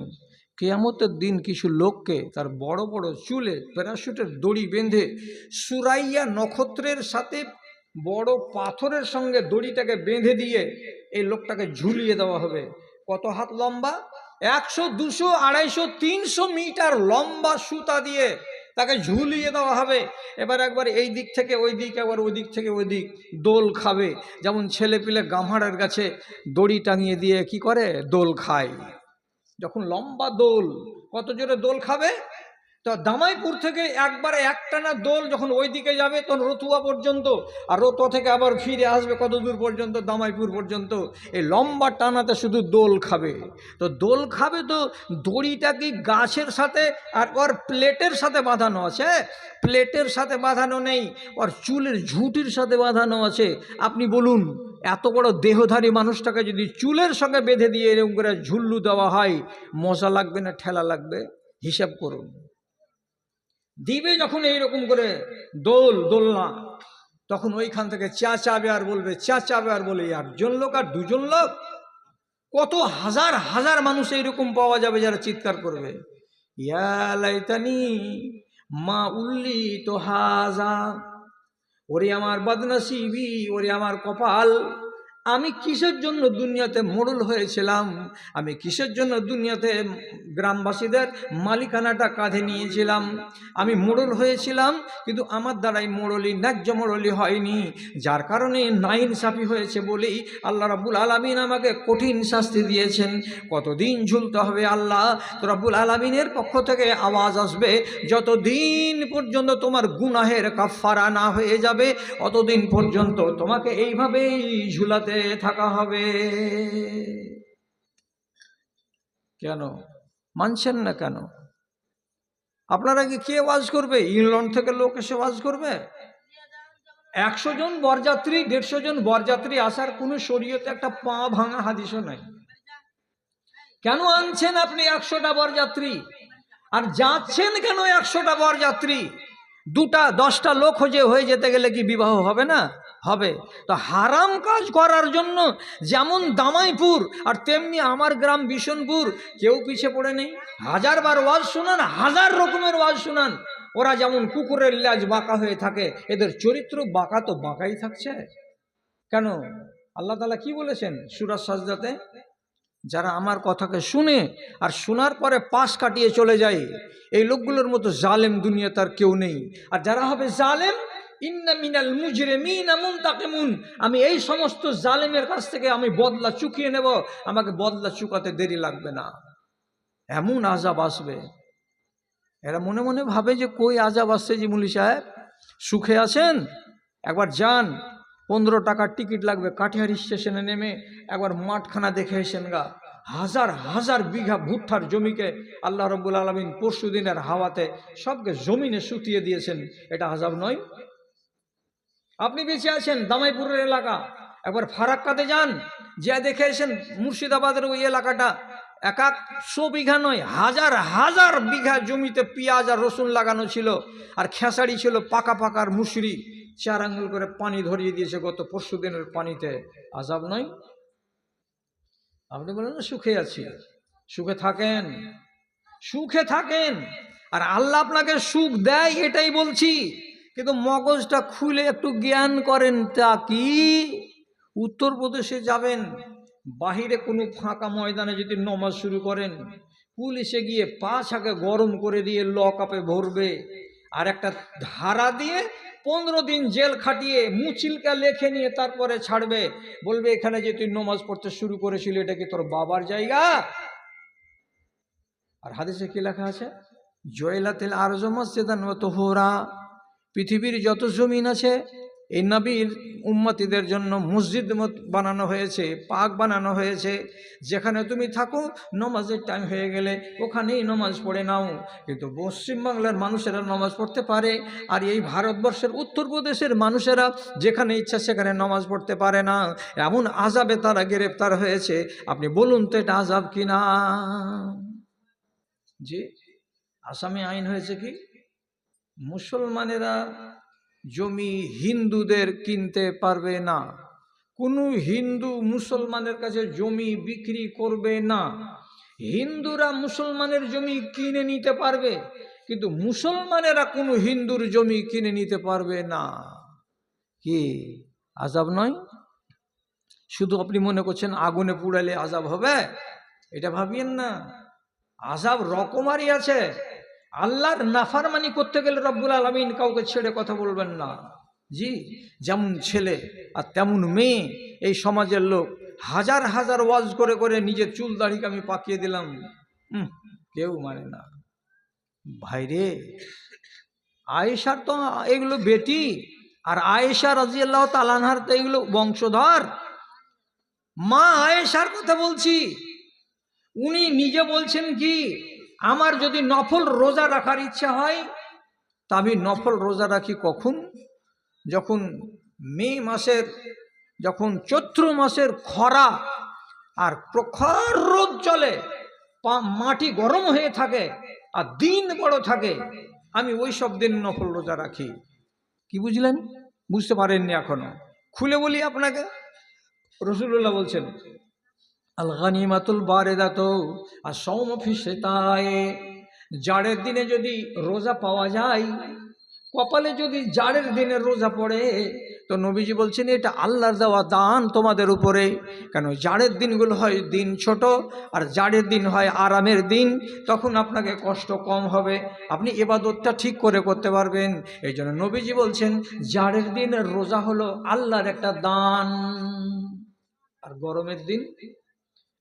কিয়ামতের দিন কিছু লোককে তার বড় বড় চুলে প্যারাশুটের দড়ি বেঁধে সুরাইয়া নক্ষত্রের সাথে বড় পাথরের সঙ্গে দড়িটাকে বেঁধে দিয়ে এই লোকটাকে ঝুলিয়ে দেওয়া হবে। কত হাত লম্বা? 100, 200, 250, 300 মিটার লম্বা সুতা দিয়ে তাকে ঝুলিয়ে দেওয়া হবে। এবার একবার এই দিক থেকে ওই দিক, একবার ওই দিক থেকে ওই দিক দোল খাবে। যেমন ছেলে পিলে গামহাড়ের গাছে দড়ি টাঙিয়ে দিয়ে কি করে, দোল খায়। যখন লম্বা দোল, কত জোরে দোল খাবে, তো দামাইপুর থেকে একবারে একটানা দোল যখন ওই দিকে যাবে তখন রতুয়া পর্যন্ত, আর রতুয়া থেকে আবার ফিরে আসবে কত দূর পর্যন্ত, দামাইপুর পর্যন্ত। এই লম্বা টানাতে শুধু দোল খাবে। তো দোল খাবে তো দড়িটা কি গাছের সাথে আর ওর প্লেটের সাথে বাঁধানো আছে? প্লেটের সাথে বাঁধানো নেই, ওর চুলের ঝুঁটির সাথে বাঁধানো আছে। আপনি বলুন, এত বড় দেহধারী মানুষটাকে যদি চুলের সঙ্গে বেঁধে দিয়ে এরকম করে ঝুল্লু দেওয়া হয়, মজা লাগবে না ঠেলা লাগবে? হিসাব করুন। দিবে যখন এইরকম করে দোলনা, তখন ওইখান থেকে চাচাবে আর বলবে, চাচাবে আর বলে, 1জন লোক আর 2জন লোক, কত হাজার হাজার মানুষ এইরকম পাওয়া যাবে যারা চিৎকার করবে, ইয়া লাইতানি মা উল্লি তো হাজা, ওরে আমার বদনসিবি, ওরে আমার কপাল, আমি কিসের জন্য দুনিয়াতে মোড়ল হয়েছিলাম, আমি কিসের জন্য দুনিয়াতে গ্রামবাসীদের মালিকানাটা কাঁধে নিয়েছিলাম। আমি মোড়ল হয়েছিলাম, কিন্তু আমার দ্বারাই মোড়লি ন্যায্য মোড়লি হয়নি, যার কারণে নাইনসাফি হয়েছে বলেই আল্লাহ রাব্বুল আলামিন আমাকে কঠিন শাস্তি দিয়েছেন। কতদিন ঝুলতে হবে আল্লাহ? তো রাব্বুল আলামিনের পক্ষ থেকে আওয়াজ আসবে, যতদিন পর্যন্ত তোমার গুনাহের কাফারা না হয়ে যাবে অতদিন পর্যন্ত তোমাকে এইভাবেই ঝুলাতে থাকা হবে। কেন মানছেন না? কেন আপনারা কি কে ওয়াজ করবে? ইংল্যান্ড থেকে লোক এসে ওয়াজ করবে? 100 জন বরযাত্রী, 150 জন বরযাত্রী আসার কোনো শরীয়তে একটা পা ভাঙা হাদিসও নাই। কেন আনছেন আপনি 100টা বরযাত্রী? আর যাচ্ছেন কেন 100টা বরযাত্রী? 2টা 10টা লোক হয়ে যেতে গেলে কি বিবাহ হবে না? হবে। তো হারাম কাজ করার জন্য যেমন দামাইপুর আর তেমনি আমার গ্রাম বিশনপুর কেউ পিছে পড়ে নেই। হাজারবার ওয়াজ শোনান, হাজার রকমের ওয়াজ শোনান, ওরা যেমন কুকুরের লেজ বাঁকা হয়ে থাকে, এদের চরিত্র বাঁকা তো বাঁকাই থাকছে। কেন? আল্লাহ তাআলা কি বলেছেন সূরা সাজদাতে? যারা আমার কথাকে শুনে আর শোনার পরে পাশ কাটিয়ে চলে যায়, এই লোকগুলোর মতো জালেম দুনিয়া তার কেউ নেই। আর যারা হবে জালেম, ইন্না মিনাল মুজরিমিনা মুনতাকিমুন, আমি এই সমস্ত জালেমের কাছ থেকে আমি বদলা চুকিয়ে নেব, আমাকে বদলা চুকাতে দেরি লাগবে না। এমন আযাব আসবে, এরা মনে মনে ভাবে যে কই আযাব আসছে জি মুলি সাহেব, সুখে আছেন? একবার যান, 15 টাকার টিকিট লাগবে, কাঠিয়ার স্টেশনে নেমে একবার মাঠখানা দেখে এসেন গা। হাজার হাজার বিঘা ভুট্টার জমিকে আল্লাহ রাব্বুল আলামিন পরশু দিনের হাওয়াতে সবকে জমিনে শুতিয়ে দিয়েছেন, এটা আযাব নয়? আপনি বেঁচে আছেন দামাইপুরের এলাকা, একবার ফারাক্কাতে যান, যা দেখে এসেন মুর্শিদাবাদের ওই এলাকাটা 100 বিঘা নয়, হাজার হাজার বিঘা জমিতে পেঁয়াজ আর রসুন লাগানো ছিল, আর খেসারি ছিল পাকা পাকার মুসরি, 4 আঙ্গুল করে পানি ধরিয়ে দিয়েছে গত পরশু দিনের পানিতে। আযাব নয়? আপনি বলেন না সুখে আছি, সুখে থাকেন, সুখে থাকেন। আর আল্লাহ আপনাকে সুখ দেয় এটাই বলছি, কিন্তু মগজটা খুলে একটু জ্ঞান করেন। তা কি? উত্তরপ্রদেশে যাবেন, বাহিরে কোনো ফাঁকা ময়দানে যদি নমাজ শুরু করেন, পুলিশে গিয়ে পা ছাকে গরম করে দিয়ে লকআপে ভরবে, আর একটা ধারা দিয়ে 15 দিন জেল খাটিয়ে মুচিলকা লেখে নিয়ে তারপরে ছাড়বে, বলবে এখানে যে তুই নমাজ পড়তে শুরু করেছিলি এটা কি তোর বাবার জায়গা? আর হাদিসে কি লেখা আছে? জয়লাতিল আরজু মসজিদান ওয়া তুহুরা, পৃথিবীর যত জমিন আছে এই নবীর উম্মতিদের জন্য মসজিদ বানানো হয়েছে, পাক বানানো হয়েছে। যেখানে তুমি থাকো নমাজের টাইম হয়ে গেলে ওখানেই নমাজ পড়ে নাও। কিন্তু পশ্চিমবাংলার মানুষেরা নমাজ পড়তে পারে, আর এই ভারতবর্ষের উত্তরপ্রদেশের মানুষেরা যেখানে ইচ্ছা সেখানে নমাজ পড়তে পারে না। এমন আযাবে তারা গ্রেফতার হয়েছে। আপনি বলুন তো এটা আযাব কিনা? জি, আসামে আইন হয়েছে কি মুসলমানেরা জমি হিন্দুদের কিনতে পারবে না, কোনো হিন্দু মুসলমানের কাছে জমি বিক্রি করবে না। হিন্দুরা মুসলমানের জমি কিনে নিতে পারবে, কিন্তু মুসলমানেরা কোনো হিন্দুর জমি কিনে নিতে পারবে না। কি আযাব নয়? শুধু আপনি মনে করছেন আগুনে পুড়ালে আযাব হবে, এটা ভাবিয়েন না। আযাব রকমারই আছে। আল্লাহর নাফরমানি করতে গেলে রব্বুল আলামিন কাউকে ছেড়ে কথা বলবেন না। জি, যেমন ছেলে আর তেমন মেয়ে এই সমাজের লোক হাজার হাজার ওয়াজ করে করে নিজের চুল দাড়িকে আমি পাকিয়ে দিলাম, কেউ মানে না। ভাইরে, আয়েশার তো এগুলো বেটি, আর আয়েশা রাদিয়াল্লাহু তাআলা আনহার তো এগুলো বংশধর। মা আয়েশার কথা বলছি, উনি নিজে বলছেন কি, আমার যদি নফল রোজা রাখার ইচ্ছা হয় তা আমি নফল রোজা রাখি কখন? যখন মে মাসের, যখন চৈত্র মাসের খরা আর প্রখর রোদ চলে, মাটি গরম হয়ে থাকে আর দিন বড় থাকে, আমি ওই সব দিন নফল রোজা রাখি। কি বুঝলেন? বুঝতে পারেননি এখনো? খুলে বলি আপনাকে। রাসূলুল্লাহ বলছেন আল গানিমাতুল বারিদাতু আস-সাওমু ফি শিতায়ে, জাড়ের দিনে যদি রোজা পাওয়া যায়, কপালে যদি জাড়ের দিনে রোজা পড়ে, তো নবীজি বলছেন এটা আল্লাহর দেওয়া দান তোমাদের উপরে। কেন? জাড়ের দিনগুলো হয় দিন ছোট, আর জাড়ের দিন হয় আরামের দিন, তখন আপনাকে কষ্ট কম হবে, আপনি ইবাদতটা ঠিক করে করতে পারবেন। এই জন্য নবীজি বলছেন জাড়ের দিনের রোজা হলো আল্লাহর একটা দান। আর গরমের দিন,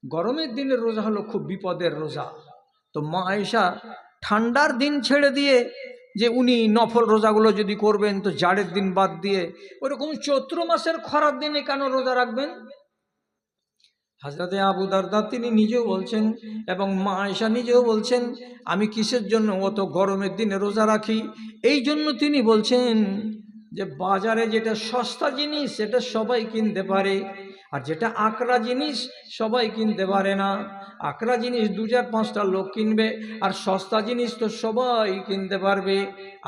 গরমের দিনের রোজা হলো খুব বিপদের রোজা। তো মা আয়েশা ঠান্ডার দিন ছেড়ে দিয়ে যে উনি নফল রোজাগুলো যদি করবেন, তো জাড়ের দিন বাদ দিয়ে ওরকম চৈত্র মাসের খরার দিনে কেন রোজা রাখবেন? হযরতে আবু দারদা তিনি নিজেও বলছেন, এবং মা আয়েশা নিজেও বলছেন, আমি কিসের জন্য অত গরমের দিনে রোজা রাখি? এই জন্য তিনি বলছেন যে বাজারে যেটা সস্তা জিনিস সেটা সবাই কিনতে পারে, আর যেটা আকরা জিনিস সবাই কিনতে পারে না। আকরা জিনিস 2-4-5টা লোক কিনবে, আর সস্তা জিনিস তো সবাই কিনতে পারবে।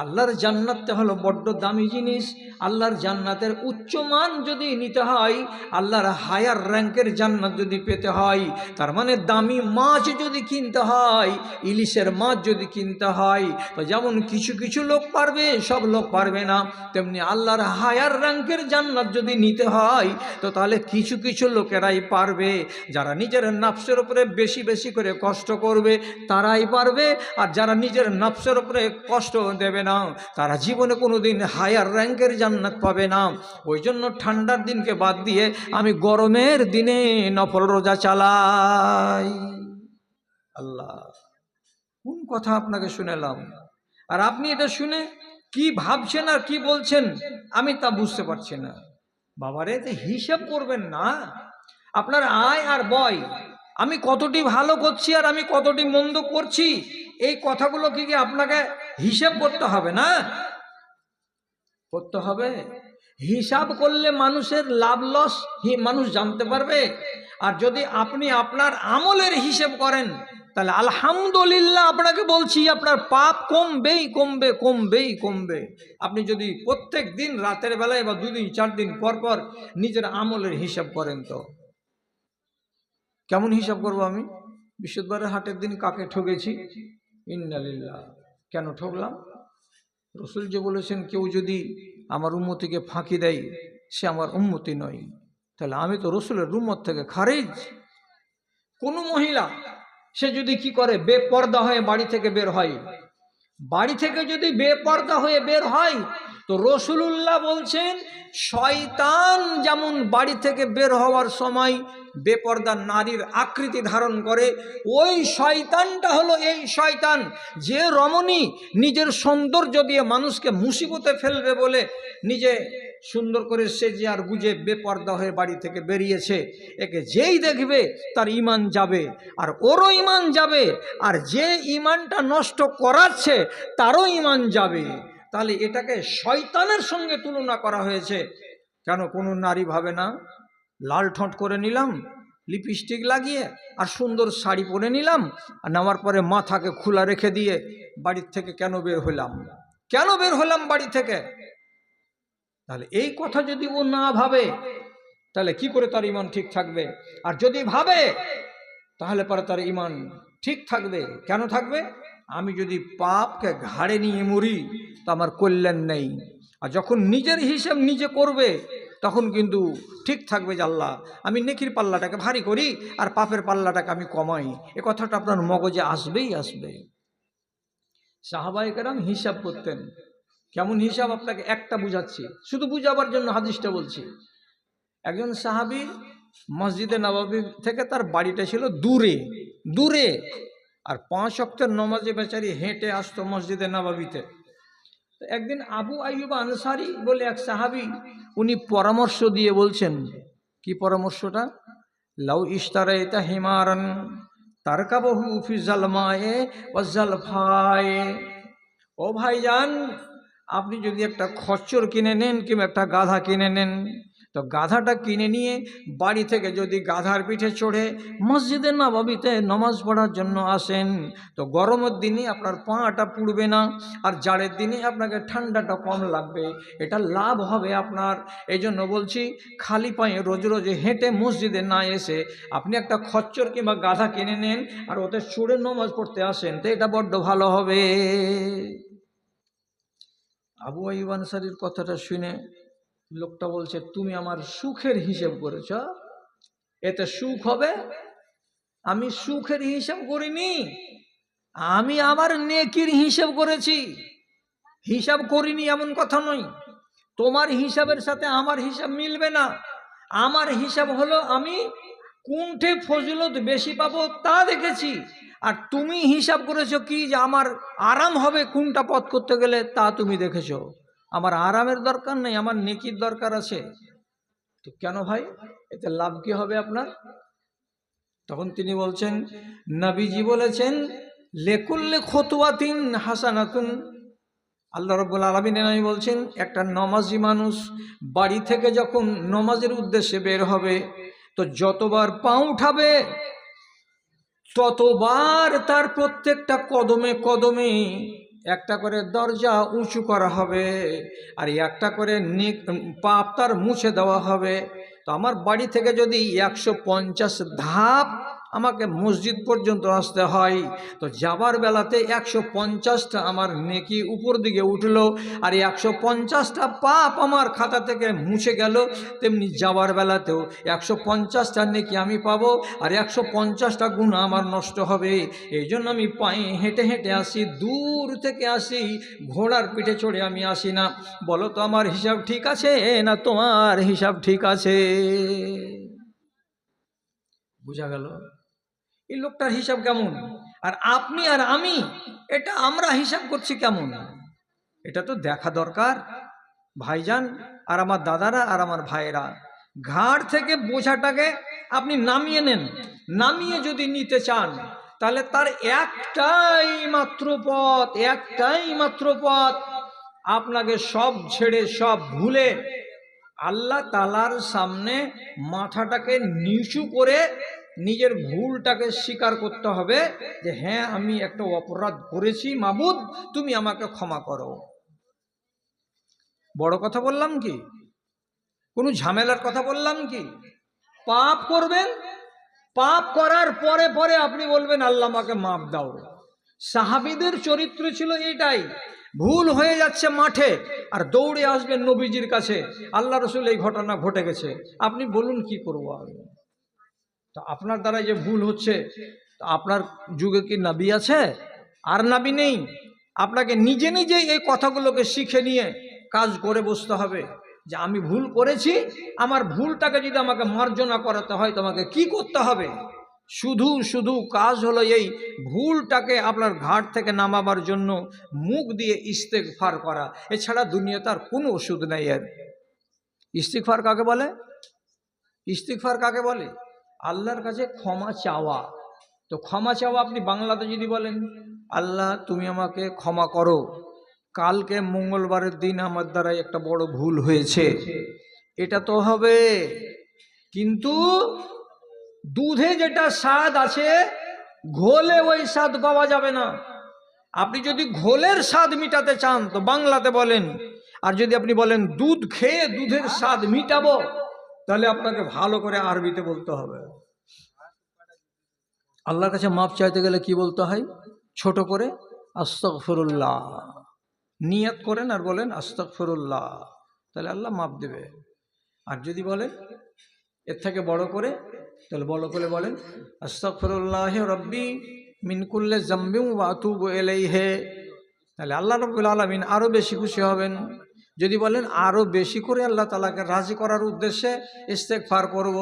আল্লাহর জান্নাতটা হলো বড্ড দামি জিনিস। আল্লাহর জান্নাতের উচ্চ মান যদি নিতে হয়, আল্লাহর হায়ার র্যাঙ্কের জান্নাত যদি পেতে হয়, তার মানে দামি মাছ যদি কিনতে হয়, ইলিশের মাছ যদি কিনতে হয়, তো যেমন কিছু কিছু লোক পারবে, সব লোক পারবে না, তেমনি আল্লাহর হায়ার র্যাঙ্কের জান্নাত যদি নিতে হয়, তো তাহলে কিছু কিছু লোকেরাই পারবে। যারা নিজের নফসের উপরে বেশি বেশি করে কষ্ট করবে তারাই পারবে, আর যারা নিজের নফসের উপরে কষ্ট দেবে না তারা জীবনে কোনোদিন হায়ার র্যাঙ্কের জান্নাত পাবে না। ওই জন্য ঠান্ডার দিনকে বাদ দিয়ে আমি গরমের দিনে নফল রোজা চালাই। আল্লাহ, কোন কথা আপনাকে শুনেলাম, আর আপনি এটা শুনে কি ভাবছেন আর কি বলছেন আমি তা বুঝতে পারছি না। বাবারে, যে হিসাব করবেন না আপনার আয় আর ব্যয়, আমি কতটি ভালো করছি আর আমি কতটি মন্দ করছি, এই কথাগুলো কি আপনাকে হিসাব করতে হবে না? করতে হবে। হিসাব করলে মানুষের লাভ লস মানুষ জানতে পারবে। আর যদি আপনি আপনার আমলের হিসাব করেন, তাহলে আলহামদুলিল্লাহ আপনাকে বলছি আপনার পাপ কমবেই কমবে, কমবেই কমবে। আপনি যদি প্রত্যেক দিন রাতের বেলায় বা 2 দিন 4 দিন পর পর নিজের আমলের হিসাব করেন। তো কেমন হিসাব করব আমি? বৃহস্পতিবারের হাটের দিন কাকে ঠকেছি, ইন্নালিল্লাহ, কেন ঠকলাম? রসুল যে বলেছেন কেউ যদি আমার উম্মতিকে ফাঁকি দেয় সে আমার উম্মতি নয়, তাহলে আমি তো রসুলের উম্মত থেকে খারিজ। কোনো মহিলা সে যদি কি করে, বেপর্দা হয়ে বাড়ি থেকে বের হয়, বাড়ি থেকে যদি বেপর্দা হয়ে বের হয়, তো রসুলুল্লাহ বলছেন শয়তান যেমন বাড়ি থেকে বের হওয়ার সময় বেপর্দা নারীর আকৃতি ধারণ করে, ওই শয়তানটা হলো এই শয়তান যে রমণী নিজের সৌন্দর্য দিয়ে মানুষকে মুসিবতে ফেলবে বলে নিজে সুন্দর করে সেজে আর গুজে বেপর্দা হয়ে বাড়ি থেকে বেরিয়েছে। একে যেই দেখবে তার ঈমান যাবে, আর ওরও ঈমান যাবে, আর যে ঈমানটা নষ্ট করাচ্ছে তারও ঈমান যাবে। তাহলে এটাকে শয়তানের সঙ্গে তুলনা করা হয়েছে। কেন কোনো নারী ভাবে না, লাল ঠোঁট করে নিলাম, লিপস্টিক লাগিয়ে আর সুন্দর শাড়ি পরে নিলাম, আর নামার পরে মাথাকে খোলা রেখে দিয়ে বাড়ির থেকে কেন বের হলাম, কেন বের হলাম বাড়ি থেকে? তাহলে এই কথা যদি ও না ভাবে তাহলে কি করে তার ঈমান ঠিক থাকবে? আর যদি ভাবে তাহলে পরে তার ঈমান ঠিক থাকবে। কেন থাকবে? আমি যদি পাপকে ঘাড়ে নিয়ে মরি তো আমার কল্যাণ নেই। আর যখন নিজের হিসাব নিজে করবে তখন কিন্তু ঠিক থাকবে যে আল্লাহ আমি নেকির পাল্লাটাকে ভারী করি আর পাপের পাল্লাটাকে আমি কমাই। এ কথাটা আপনার মগজে আসবেই আসবে। সাহাবায়ে কেরাম হিসাব করতেন। কেমন হিসাব আপনাকে একটা বুঝাচ্ছি, শুধু বুঝাবার জন্য হাদিসটা বলছি। একজন সাহাবী মসজিদে নববী থেকে তার বাড়িটা ছিল দূরে দূরে, আর 5 ওয়াক্তের নামাজে বেচারি হেঁটে আসতো মসজিদে নববীতে। একদিন আবু আইয়ুব আনসারী বলে এক সাহাবী, উনি পরামর্শ দিয়ে বলছেন, কি পরামর্শটা? লাউ ইশতারাইতা হিমারান তারকাবহু ফি জালমায়ে ওয়া জালফায়ে। ও ভাইজান, আপনি যদি একটা খচ্চর কিনে নেন কিংবা একটা গাধা কিনে নেন, তো গাধাটা কিনে নিয়ে বাড়ি থেকে যদি গাধার পিঠে চড়ে মসজিদে নববীতে নামাজ পড়ার জন্য আসেন, তো গরমের দিনে আপনার পাটা পুড়বে না, আর জাড়ের দিনে আপনাকে ঠান্ডাটা কম লাগবে। এটা লাভ হবে আপনার। এই জন্য বলছি, খালি পায়ে রোজ রোজ হেঁটে মসজিদে না এসে আপনি একটা খচ্চর কিংবা গাধা কিনে নেন আর ওতে চড়ে নামাজ পড়তে আসেন, তো এটা বড্ড ভালো হবে। আবু আইয়ুব আনসারীর কথাটা শুনে লোকটা বলছে, তুমি আমার সুখের হিসাব করেছ, এতে সুখ হবে? আমি সুখের হিসাব করিনি, আমি আমার নেকির হিসাব করেছি। হিসাব করিনি এমন কথা নয়, তোমার হিসাবের সাথে আমার হিসাব মিলবে না। আমার হিসাব হলো আমি কোনটে ফজিলত বেশি পাবো তা দেখেছি, আর তুমি হিসাব করেছো কি যে আমার আরাম হবে কোনটা পথ করতে গেলে তা তুমি দেখেছো। আমার আরামের দরকার নেই, আমার নেকির দরকার আছে। তো কেন ভাই, এতে লাভ কি হবে আপনার? তখন তিনি বলছেন, নবীজি বলেছেন লেকুল্লে খুতওয়াতিন হাসানাতুন। আল্লাহ রাব্বুল আলামিন নবী বলছেন, একটা নামাজি মানুষ বাড়ি থেকে যখন নামাজের উদ্দেশ্যে বের হবে, তো যতবার পা উঠাবে ততবার তার প্রত্যেকটা কদমে কদমে একটা করে দরজা উঁচু করা হবে, আর একটা করে পাপ তার মুছে দেওয়া হবে। তো আমার বাড়ি থেকে যদি 150 ধাপ আমাকে মসজিদ পর্যন্ত আসতে হয়, তো যাবার বেলাতে 150টা আমার নেকি উপর দিকে উঠলো, আর 150টা পাপ আমার খাতা থেকে মুছে গেল। তেমনি যাবার বেলাতেও 150টা নেকি আমি পাবো, আর 150টা গুনাহ আমার নষ্ট হবে। এই জন্য আমি পায়ে হেঁটে হেঁটে আসি, দূর থেকে আসি, ঘোড়ার পিঠে চড়ে আমি আসি না। বলো তো আমার হিসাব ঠিক আছে না তোমার হিসাব ঠিক আছে? বুঝা গেল এই লোকটার হিসাব কেমন, আর আপনি আর আমি এটা আমরা হিসাব করছি কেমন? এটা তো দেখা দরকার ভাইজান আর আমার দাদারা আর আমার ভাইয়েরা। ঘাড় থেকে বোঝাটাকে আপনি নামিয়ে নেন। নামিয়ে যদি নিতে চান তাহলে তার একটাই মাত্র পথ, আপনাকে সব ছেড়ে সব ভুলে আল্লাহ তাআলার সামনে মাথাটাকে নিচু করে নিজের ভুলটাকে স্বীকার করতে হবে যে হ্যাঁ আমি একটা অপরাধ করেছি, মাবুদ তুমি আমাকে ক্ষমা করো। বড় কথা বললাম কি? কোনো ঝামেলার কথা বললাম কি? পাপ করবেন, পাপ করার পরে পরে আপনি বলবেন আল্লাহ আমাকে মাফ দাও। সাহাবীদের চরিত্র ছিল এটাই। ভুল হয়ে যাচ্ছে মাঠে আর দৌড়ে আসবেন নবীজির কাছে, আল্লাহ রসুল এই ঘটনা ঘটে গেছে, আপনি বলুন কি করবো আমি? তো আপনার দ্বারা যে ভুল হচ্ছে, আপনার যুগে কি নবী আছে? আর নবী নেই। আপনাকে নিজে নিজে এই কথাগুলোকে শিখে নিয়ে কাজ করে বসতে হবে যে আমি ভুল করেছি, আমার ভুলটাকে যদি আমাকে মার্জনা করাতে হয় তোমাকে কি করতে হবে? শুধু কাজ হলো এই ভুলটাকে আপনার ঘাট থেকে নামাবার জন্য মুখ দিয়ে ইস্তেগফার করা, এছাড়া দুনিয়াতে আর কোনো ওষুধ নেই। এর ইস্তিগফার কাকে বলে? ইস্তিগফার কাকে বলে? আল্লাহর কাছে ক্ষমা চাওয়া। তো ক্ষমা চাওয়া আপনি বাংলাতে যদি বলেন আল্লাহ তুমি আমাকে ক্ষমা করো, কালকে মঙ্গলবারের দিন আমার দ্বারা একটা বড় ভুল হয়েছে, এটা তো হবে। কিন্তু দুধে যেটা স্বাদ আছে ঘোলে ওই স্বাদ পাওয়া যাবে না। আপনি যদি ঘোলের স্বাদ মিটাতে চান তো বাংলাতে বলেন, আর যদি আপনি বলেন দুধ খেয়ে দুধের স্বাদ মিটাবো তাহলে আপনাকে ভালো করে আরবিতে বলতে হবে। আল্লাহর কাছে মাপ চাইতে গেলে কি বলতে হয়? ছোট করে আস্তাগফিরুল্লাহ নিয়ত করেন আর বলেন আস্তাগফিরুল্লাহ, তাহলে আল্লাহ মাপ দেবে। আর যদি বলেন এর থেকে বড় করে, তাহলে বড় করে বলেন আস্তাগফিরুল্লাহ রব্বি মিন কুল্লি যামবিন ওয়া আতুবু ইলাইহি, তাহলে আল্লাহ রাব্বুল আলামিন আরো বেশি খুশি হবেন। যদি বলেন আরো বেশি করে আল্লাহ তাআলাকে রাজি করার উদ্দেশ্যে ইস্তেগফার করব,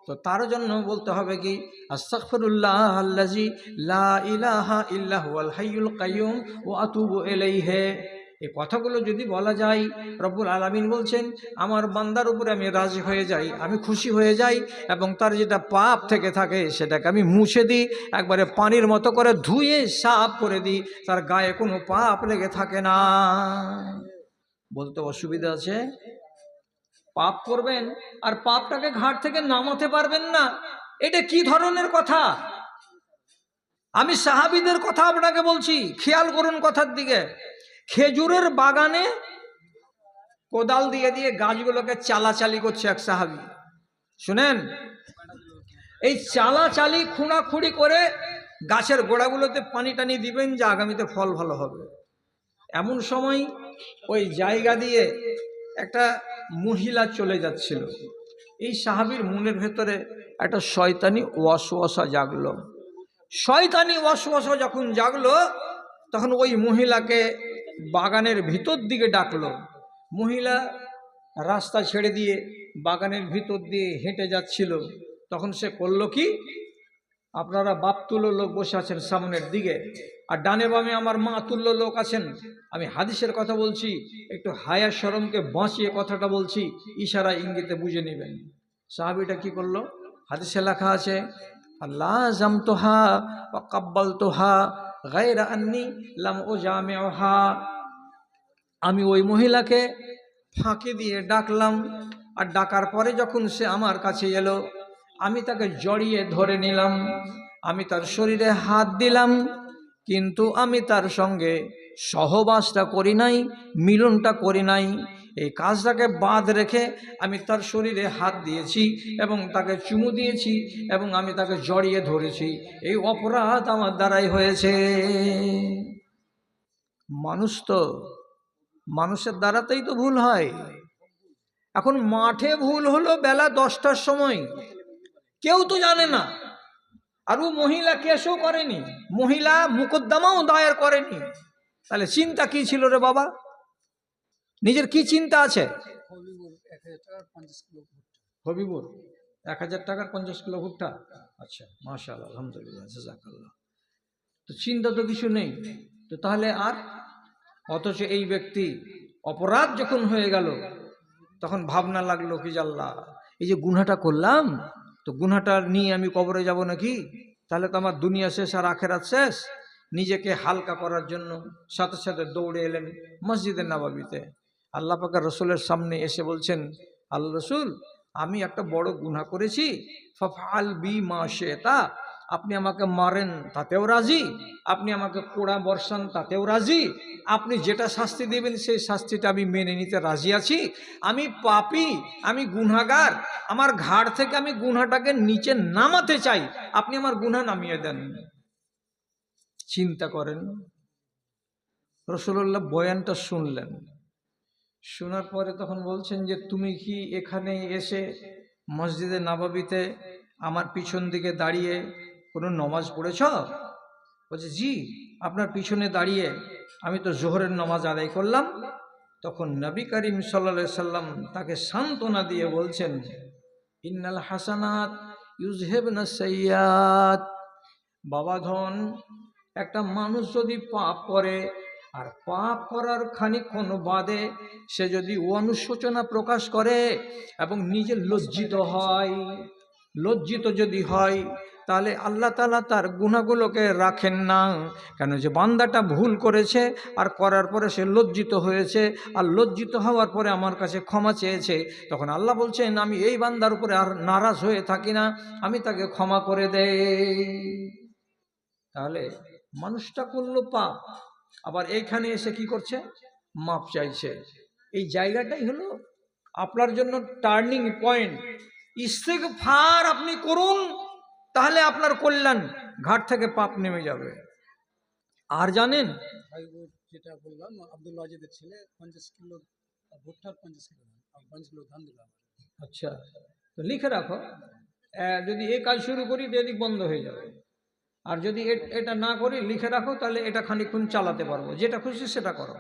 তো তার জন্য বলতে হবে কি আস্তাগফিরুল্লাহ আল্লাযী লা ইলাহা ইল্লা হুয়াল হাইয়ুল কাইয়্যুম ওয়া আতুবু ইলাইহি। এই কথাগুলো যদি বলা যায়, রব্বুল আলামিন বলছেন আমার বান্দার উপরে আমি রাজি হয়ে যাই, আমি খুশি হয়ে যাই, এবং তার যেটা পাপ থেকে থাকে সেটাকে আমি মুছে দিই, একবারে পানির মতো করে ধুয়ে সাফ করে দিই, তার গায়ে কোনো পাপ লেগে থাকে না। বলতে অসুবিধা আছে? পাপ করবেন আর পাপটাকে ঘাট থেকে নামাতে পারবেন না, এটা কি ধরনের কথা? আমি সাহাবীদের কথা আপনাকে বলছি, খেয়াল করুন কথার দিকে। খেজুরের বাগানে কোদাল দিয়ে দিয়ে গাছগুলোকে চালাচালি করছে এক সাহাবী, শুনেন। এই চালাচালি খুঁড়াখুড়ি করে গাছের গোড়াগুলোতে পানি টানি দিবেন যে আগামীতে ফল ভালো হবে। এমন সময় ওই জায়গা দিয়ে একটা মহিলা চলে যাচ্ছিল। এই সাহাবীর মনের ভেতরে একটা শয়তানি ওয়াসওয়াসা জাগলো। শয়তানি ওয়াসওয়াসা যখন জাগলো তখন ওই মহিলাকে বাগানের ভিতর দিকে ডাকলো। মহিলা রাস্তা ছেড়ে দিয়ে বাগানের ভিতর দিয়ে হেঁটে যাচ্ছিল। তখন সে করলো কি, আপনারা বাপ তুল্য লোক বসে আছেন সামনের দিকে, আর ডানে বামে আমার মা তুল্য লোক আছেন। আমি হাদিসের কথা বলছি, একটু হায়া শরমকে বাঁচিয়ে কথাটা বলছি, ইশারা ইঙ্গিতে বুঝে নেবেন। সাহাবীটা কি করলো? হাদিসে লেখা আছে আল্লাহ জামতুহা ওয়া কাব্বালতুহা গায়রা আন্নী লাম উজামিউহা। আমি ওই মহিলাকে ফাঁকি দিয়ে ডাকলাম, আর ডাকার পরে যখন সে আমার কাছে এলো, আমি তাকে জড়িয়ে ধরে নিলাম, আমি তার শরীরে হাত দিলাম, কিন্তু আমি তার সঙ্গে সহবাসটা করি নাই, মিলনটা করি নাই। এই কাজটাকে বাদ রেখে আমি তার শরীরে হাত দিয়েছি এবং তাকে চুমু দিয়েছি এবং আমি তাকে জড়িয়ে ধরেছি। এই অপরাধ আমার দ্বারাই হয়েছে। মানুষ তো, মানুষের দ্বারাতেই তো ভুল হয়। এখন মাঠে ভুল হলো বেলা 10টার সময়, কেউ তো জানে না, আর ও মহিলা কেসও করেনি, মহিলা মুকদ্দমাও দায়ের করেনি। তাহলে চিন্তা কি ছিল রে বাবা? নিজের কি চিন্তা আছে? হবিবুর 1000 টাকার 50 কিলো ভুট্টা। আচ্ছা, মাশাআল্লাহ, আলহামদুলিল্লাহ, জাযাকাল্লাহ। তো চিন্তা তো কিছু নেই তো, তাহলে আর অথচ এই ব্যক্তি অপরাধ যখন হয়ে গেল তখন ভাবনা লাগলো কি, আল্লাহ এই যে গুনাহটা করলাম, তো গুনাহটা নিয়ে আমি কবরে যাব নাকি? তাহলে তো আমার দুনিয়া শেষ আর আখেরাত শেষ। নিজেকে হালকা করার জন্য সাথে সাথে দৌড়ে এলেন মসজিদে নববীতে। আল্লাহ পাকের রসুলের সামনে এসে বলছেন, আল্লাহ রসুল, আমি একটা বড় গুনাহ করেছি, ফাফআল বি মা শিতা, আপনি আমাকে মারেন তাতেও রাজি, আপনি আমাকে কোড়া বর্ষান তাতেও রাজি, আপনি যেটা শাস্তি দেবেন সেই শাস্তিটা আমি মেনে নিতে রাজি আছি। আমি পাপী, আমি গুনাহগার, আমার ঘাড় থেকে আমি গুনাহটাকে নিচে নামাতে চাই, আপনি আমার গুনাহ নামিয়ে দেন। চিন্তা করেন, রাসূলুল্লাহ বয়ানটা শুনলেন, শোনার পরে তখন বলছেন যে তুমি কি এখানে এসে মসজিদে নববীতে আমার পিছন দিকে দাঁড়িয়ে কোনো নামাজ পড়েছ? বলছে জি, আপনার পিছনে দাঁড়িয়ে আমি তো জোহরের নামাজ আদায় করলাম। তখন নবী করিম সাল্লাল্লাহু আলাইহি সাল্লাম তাকে সান্ত্বনা দিয়ে বলছেন, ইন্নাল হাসানাত ইউযহিবনা সাইয়্যাত। বাবা ধন, একটা মানুষ যদি পাপ করে আর পাপ করার খানিকক্ষণ বাদে সে যদি অনুশোচনা প্রকাশ করে এবং নিজে লজ্জিত হয়, লজ্জিত যদি হয়, তাহলে আল্লাহ তাআলা তার গুনাহগুলোকে রাখেন না। কেন যে বান্দাটা ভুল করেছে আর করার পরে সে লজ্জিত হয়েছে, আর লজ্জিত হওয়ার পরে আমার কাছে ক্ষমা চেয়েছে, তখন আল্লাহ বলছেন আমি এই বান্দার উপরে আর নারাজ হয়ে থাকি না, আমি তাকে ক্ষমা করে দেই। তাহলে মানুষটা করলো পাপ, আবার এইখানে এসে কি করছে? মাপ চাইছে। এই জায়গাটাই হলো আপনার জন্য টার্নিং পয়েন্ট। ইস্তেগফার আপনি করুন, তাহলে আপনার কল্যাণ, ঘাট থেকে পাপ নেমে যাবে। আর জানেন, যেটা বললাম আব্দুল্লাহ আজিদের ছেলে 50 কিলো ভুট্টার 50 কিলো ধান দিলাম। আচ্ছা, তো লিখে রাখো, যদি এই কাজ শুরু করি তো এদিক বন্ধ হয়ে যাবে, আর যদি এটা না করি লিখে রাখো, তাহলে এটা খানিকক্ষণ চালাতে পারবো, যেটা খুশি সেটা করো।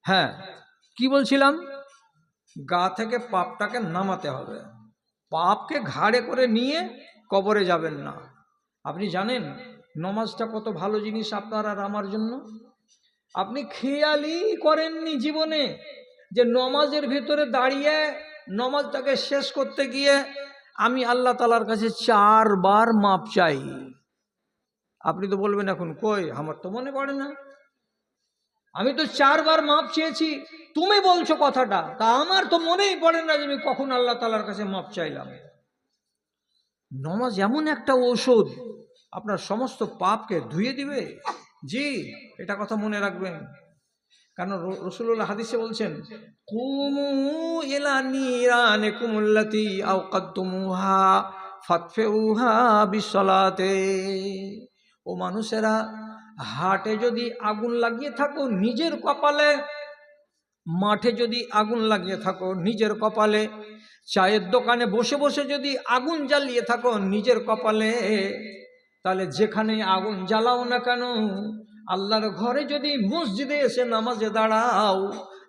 হ্যাঁ, কি বলছিলাম? গা থেকে পাপটাকে নামাতে হবে, পাপকে ঘাড়ে করে নিয়ে কবরে যাবেন না। আপনি জানেন নমাজটা কত ভালো জিনিস আপনার আর আমার জন্য? আপনি খেয়ালই করেননি জীবনে যে নমাজের ভিতরে দাঁড়িয়ে নমাজটাকে শেষ করতে গিয়ে আমি আল্লাহ তাআলার কাছে 4 বার মাপ চাই। আপনি তো বলবেন এখন কই, আমার তো মনে পড়ে না, আমি তো 4 বার মাপ চেয়েছি, তুমি বলছো কথাটা, তা আমার তো মনেই পড়ে না যে আমি কখন আল্লাহ তাআলার কাছে মাপ চাইলাম। নমাজ এমন একটা ঔষধ, আপনার সমস্ত পাপকে ধুয়ে দিবে। জি, এটা কথা মনে রাখবেন। কারণ রাসূলুল্লাহ হাদিসে বলছেন, কুমু ইলা নিরানিকুমুল্লাতী আওকাদতুমুহা ফাতফিউহা বিসসালাতে। ও মানুষেরা, হাটে যদি আগুন লাগিয়ে থাকো নিজের কপালে, মাঠে যদি আগুন লাগিয়ে থাকো নিজের কপালে, চায়ের দোকানে বসে বসে যদি আগুন জ্বালিয়ে থাকো নিজের কপালে, তাহলে যেখানে আগুন জ্বালাও না কেন, আল্লাহর ঘরে যদি মসজিদে এসে নামাজে দাঁড়াও,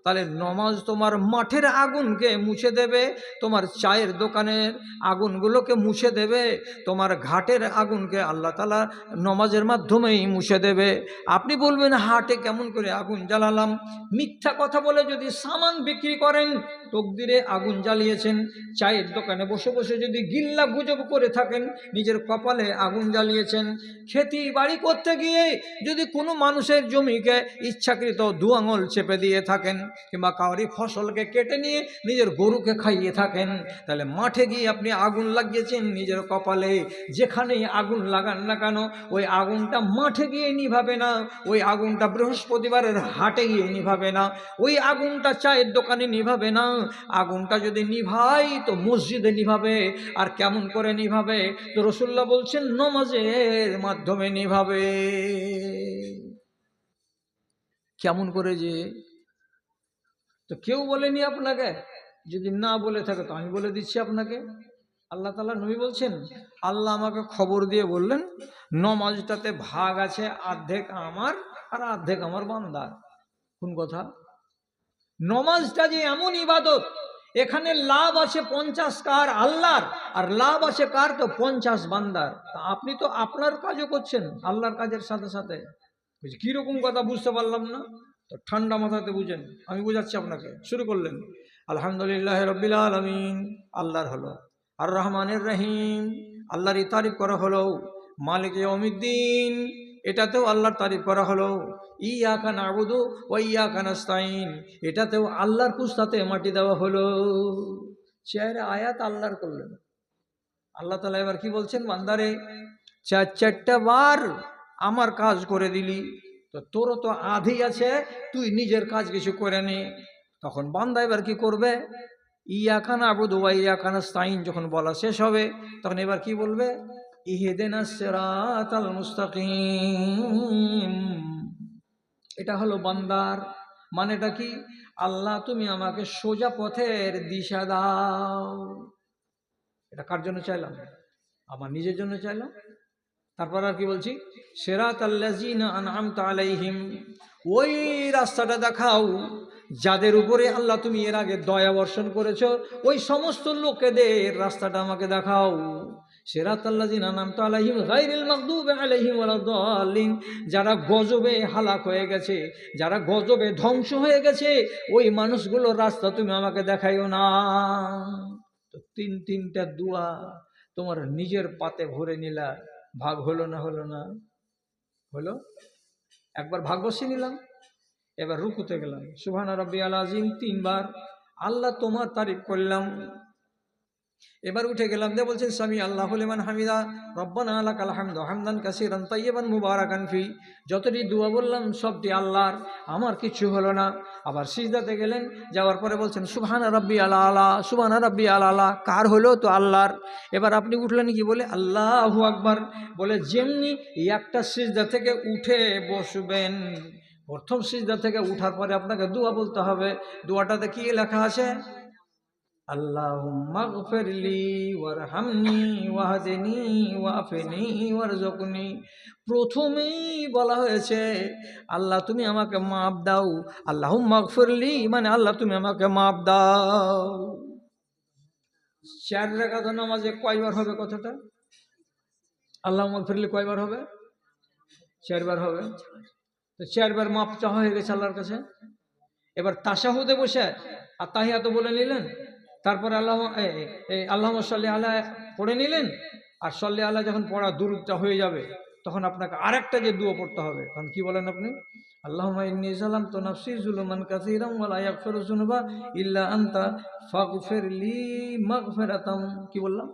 তাহলে নমাজ তোমার মাঠের আগুনকে মুছে দেবে, তোমার চায়ের দোকানের আগুনগুলোকে মুছে দেবে, তোমার ঘাটের আগুনকে আল্লাহ তাআলা নমাজের মাধ্যমেই মুছে দেবে। আপনি বলবেন হাটে কেমন করে আগুন জ্বালালাম? মিথ্যা কথা বলে যদি সামান বিক্রি করেন তকদিরে আগুন জ্বালিয়েছেন, চায়ের দোকানে বসে বসে যদি গিল্লা গুজব করে থাকেন নিজের কপালে আগুন জ্বালিয়েছেন, খেতি বাড়ি করতে গিয়ে যদি কোনো মানুষের জমিকে ইচ্ছাকৃত 2 আঙুল চেপে দিয়ে থাকেন কিংবা কাউরি ফসলকে কেটে নিয়ে নিজের গরুকে খাইয়ে থাকেন, তাহলে মাঠে গিয়ে আপনি আগুন লাগিয়েছেন নিজের কপালে। যেখানেই আগুন লাগান না কেন ওই আগুনটা মাঠে গিয়ে নিভাবে না, ওই আগুনটা বৃহস্পতিবারের হাটে গিয়ে নিভাবে না, ওই আগুনটা চায়ের দোকানে নিভাবে না। আগুনটা যদি নিভাই তো মসজিদে নিভাবে। আর কেমন করে নিভাবে? তো রাসূলুল্লাহ বলছেন নামাজের মাধ্যমে নিভাবে। কেমন করে যে? তো কেউ বলেনি আপনাকে? যদি না বলে থাকে তো আমি বলে দিচ্ছি আপনাকে। আল্লাহ তাআলা নবী বলছেন, আল্লাহ আমাকে খবর দিয়ে বললেন নমাজটাতে ভাগ আছে, অর্ধেক আমার আর অর্ধেক আমার বান্দার। কোন কথা? নমাজটা যে এমন ইবাদত, এখানে লাভ আছে 50 কার আল্লাহর, আর লাভ আছে কার? তো 50 বান্দার। তা আপনি তো আপনার কাজও করছেন আল্লাহর কাজের সাথে সাথে। কিরকম কথা বুঝতে পারলাম না, তো ঠান্ডা মাথাতে বুঝেন, আমি বুঝাচ্ছি আপনাকে। শুরু করলেন আলহামদুলিল্লাহ রাব্বিল আলামিন, আল্লাহর হলো। আর রহমানের রহিম, আল্লাহরই তারিফ করা হলো। মালিক ইয়াউমিদ্দিন, এটাতেও আল্লাহর তারিফ করা হলো। ইয়াকা নাবুদু ওয়া ইয়াকা নাস্তাইন, এটাতেও আল্লাহর কুস্তাতে মাটি দেওয়া হলো। চেয়ারে আয়াত আল্লাহর করলেন। আল্লাহ তাআলা এবার কি বলছেন? বান্দারে, চারটা বার আমার কাজ করে দিলি, তো তোরও তো আধি আছে, তুই নিজের কাজ কিছু করে নে। তখন বান্দা এবার কি করবে? ইয়াকা নাবুদু ওয়া ইয়াকা নাস্তাইন যখন বলা শেষ হবে, তখন এবার কি বলবে? ইহদিনাস সিরাতাল মুস্তাকিম। এটা হলো বান্দার মানেটা কি? আল্লাহ তুমি আমাকে সোজা পথের দিশা দাও। এটা কার জন্য চাইলাম? আমার নিজের জন্য চাইলাম। তারপর আর কি বলছি? সিরাতাল্লাযিনা আনআমতা আলাইহিম, ওই রাস্তাটা দেখাও যাদের উপরে আল্লাহ তুমি এর আগে দয়া বর্ষণ করেছো, ওই সমস্ত লোকেদের রাস্তাটা আমাকে দেখাও। সিরাতাল্লাযিনা আনআমতা আলাইহিম গায়রিল মাগদুবি আলাইহিম ওয়ালাদ-দাল্লিন, যারা গজবে হালাক হয়ে গেছে, যারা গজবে ধ্বংস হয়ে গেছে, ওই মানুষগুলোর রাস্তা তুমি আমাকে দেখাইও না। তো তিনটা দোয়া তোমার নিজের পাতে ভরে নিলা, ভাগ হলো না? হলো না? হলো। একবার ভাগ বসিয়ে নিলাম, এবার রুকুতে গেলাম, সুবহানা রাব্বিয়াল আযীম 3 বার আল্লাহ তোমার তারিফ করলাম। এবার উঠে গেলাম, দিয়ে বলছেন সামি আল্লাহু লিমান হামিদা রব্বানা লাকাল হামদু হামদান কাসীরান তাইয়িবান মুবারাকান ফি। যতটি দোয়া বললাম সবটি আল্লাহর, আমার কিছু হলো না। আবার সিজদাতে গেলেন, যাওয়ার পরে বলছেন সুবহানা রাব্বিয়াল আলা, সুবহানা রাব্বিয়াল আলা। কার হলো? তো আল্লাহর। এবার আপনি উঠলেন কি বলে? আল্লাহু আকবার বলে। যেমনি একটা সিজদা থেকে উঠে বসবেন, প্রথম সিজদা থেকে উঠার পরে আপনাকে দোয়া বলতে হবে। দোয়াটাতে কি লেখা আছে? আল্লাহুম্মা গফিরলি ওয়ারহামনি ওয়াহদিনি ওয়াফিনি ওয়ারযুকনি। প্রথমেই বলা হয়েছে আল্লাহ তুমি আমাকে মাফ দাও। আল্লাহুম্মা গফিরলি মানে আল্লাহ তুমি আমাকে মাফ দাও। 4 রাকাত নামাজে কয়বার হবে কথাটা? আল্লাহুম্মা গফিরলি কয়বার হবে? 4 বার হবে। তো 4 বার মাফ চাওয়া হয়ে গেছে আল্লাহর কাছে। এবার তাশাহুদে বসে আর তাহিয়াত বলে নিলেন, তারপরে আল্লাহুম্মা সাল্লি আলা পড়ে নিলেন। আর সাল্লি আলা যখন পড়া দুরূদটা হয়ে যাবে, তখন আপনাকে আরেকটা যে দোয়া পড়তে হবে। তখন কি বলেন আপনি? আল্লাহুম্মা ইন্নী যালামতু নাফসি যুলমান কাসীরান ওয়া লা ইয়াগফিরু যুনুবা ইল্লা আনতা ফাগফিরলি মাগফিরাতাম। কি বললাম?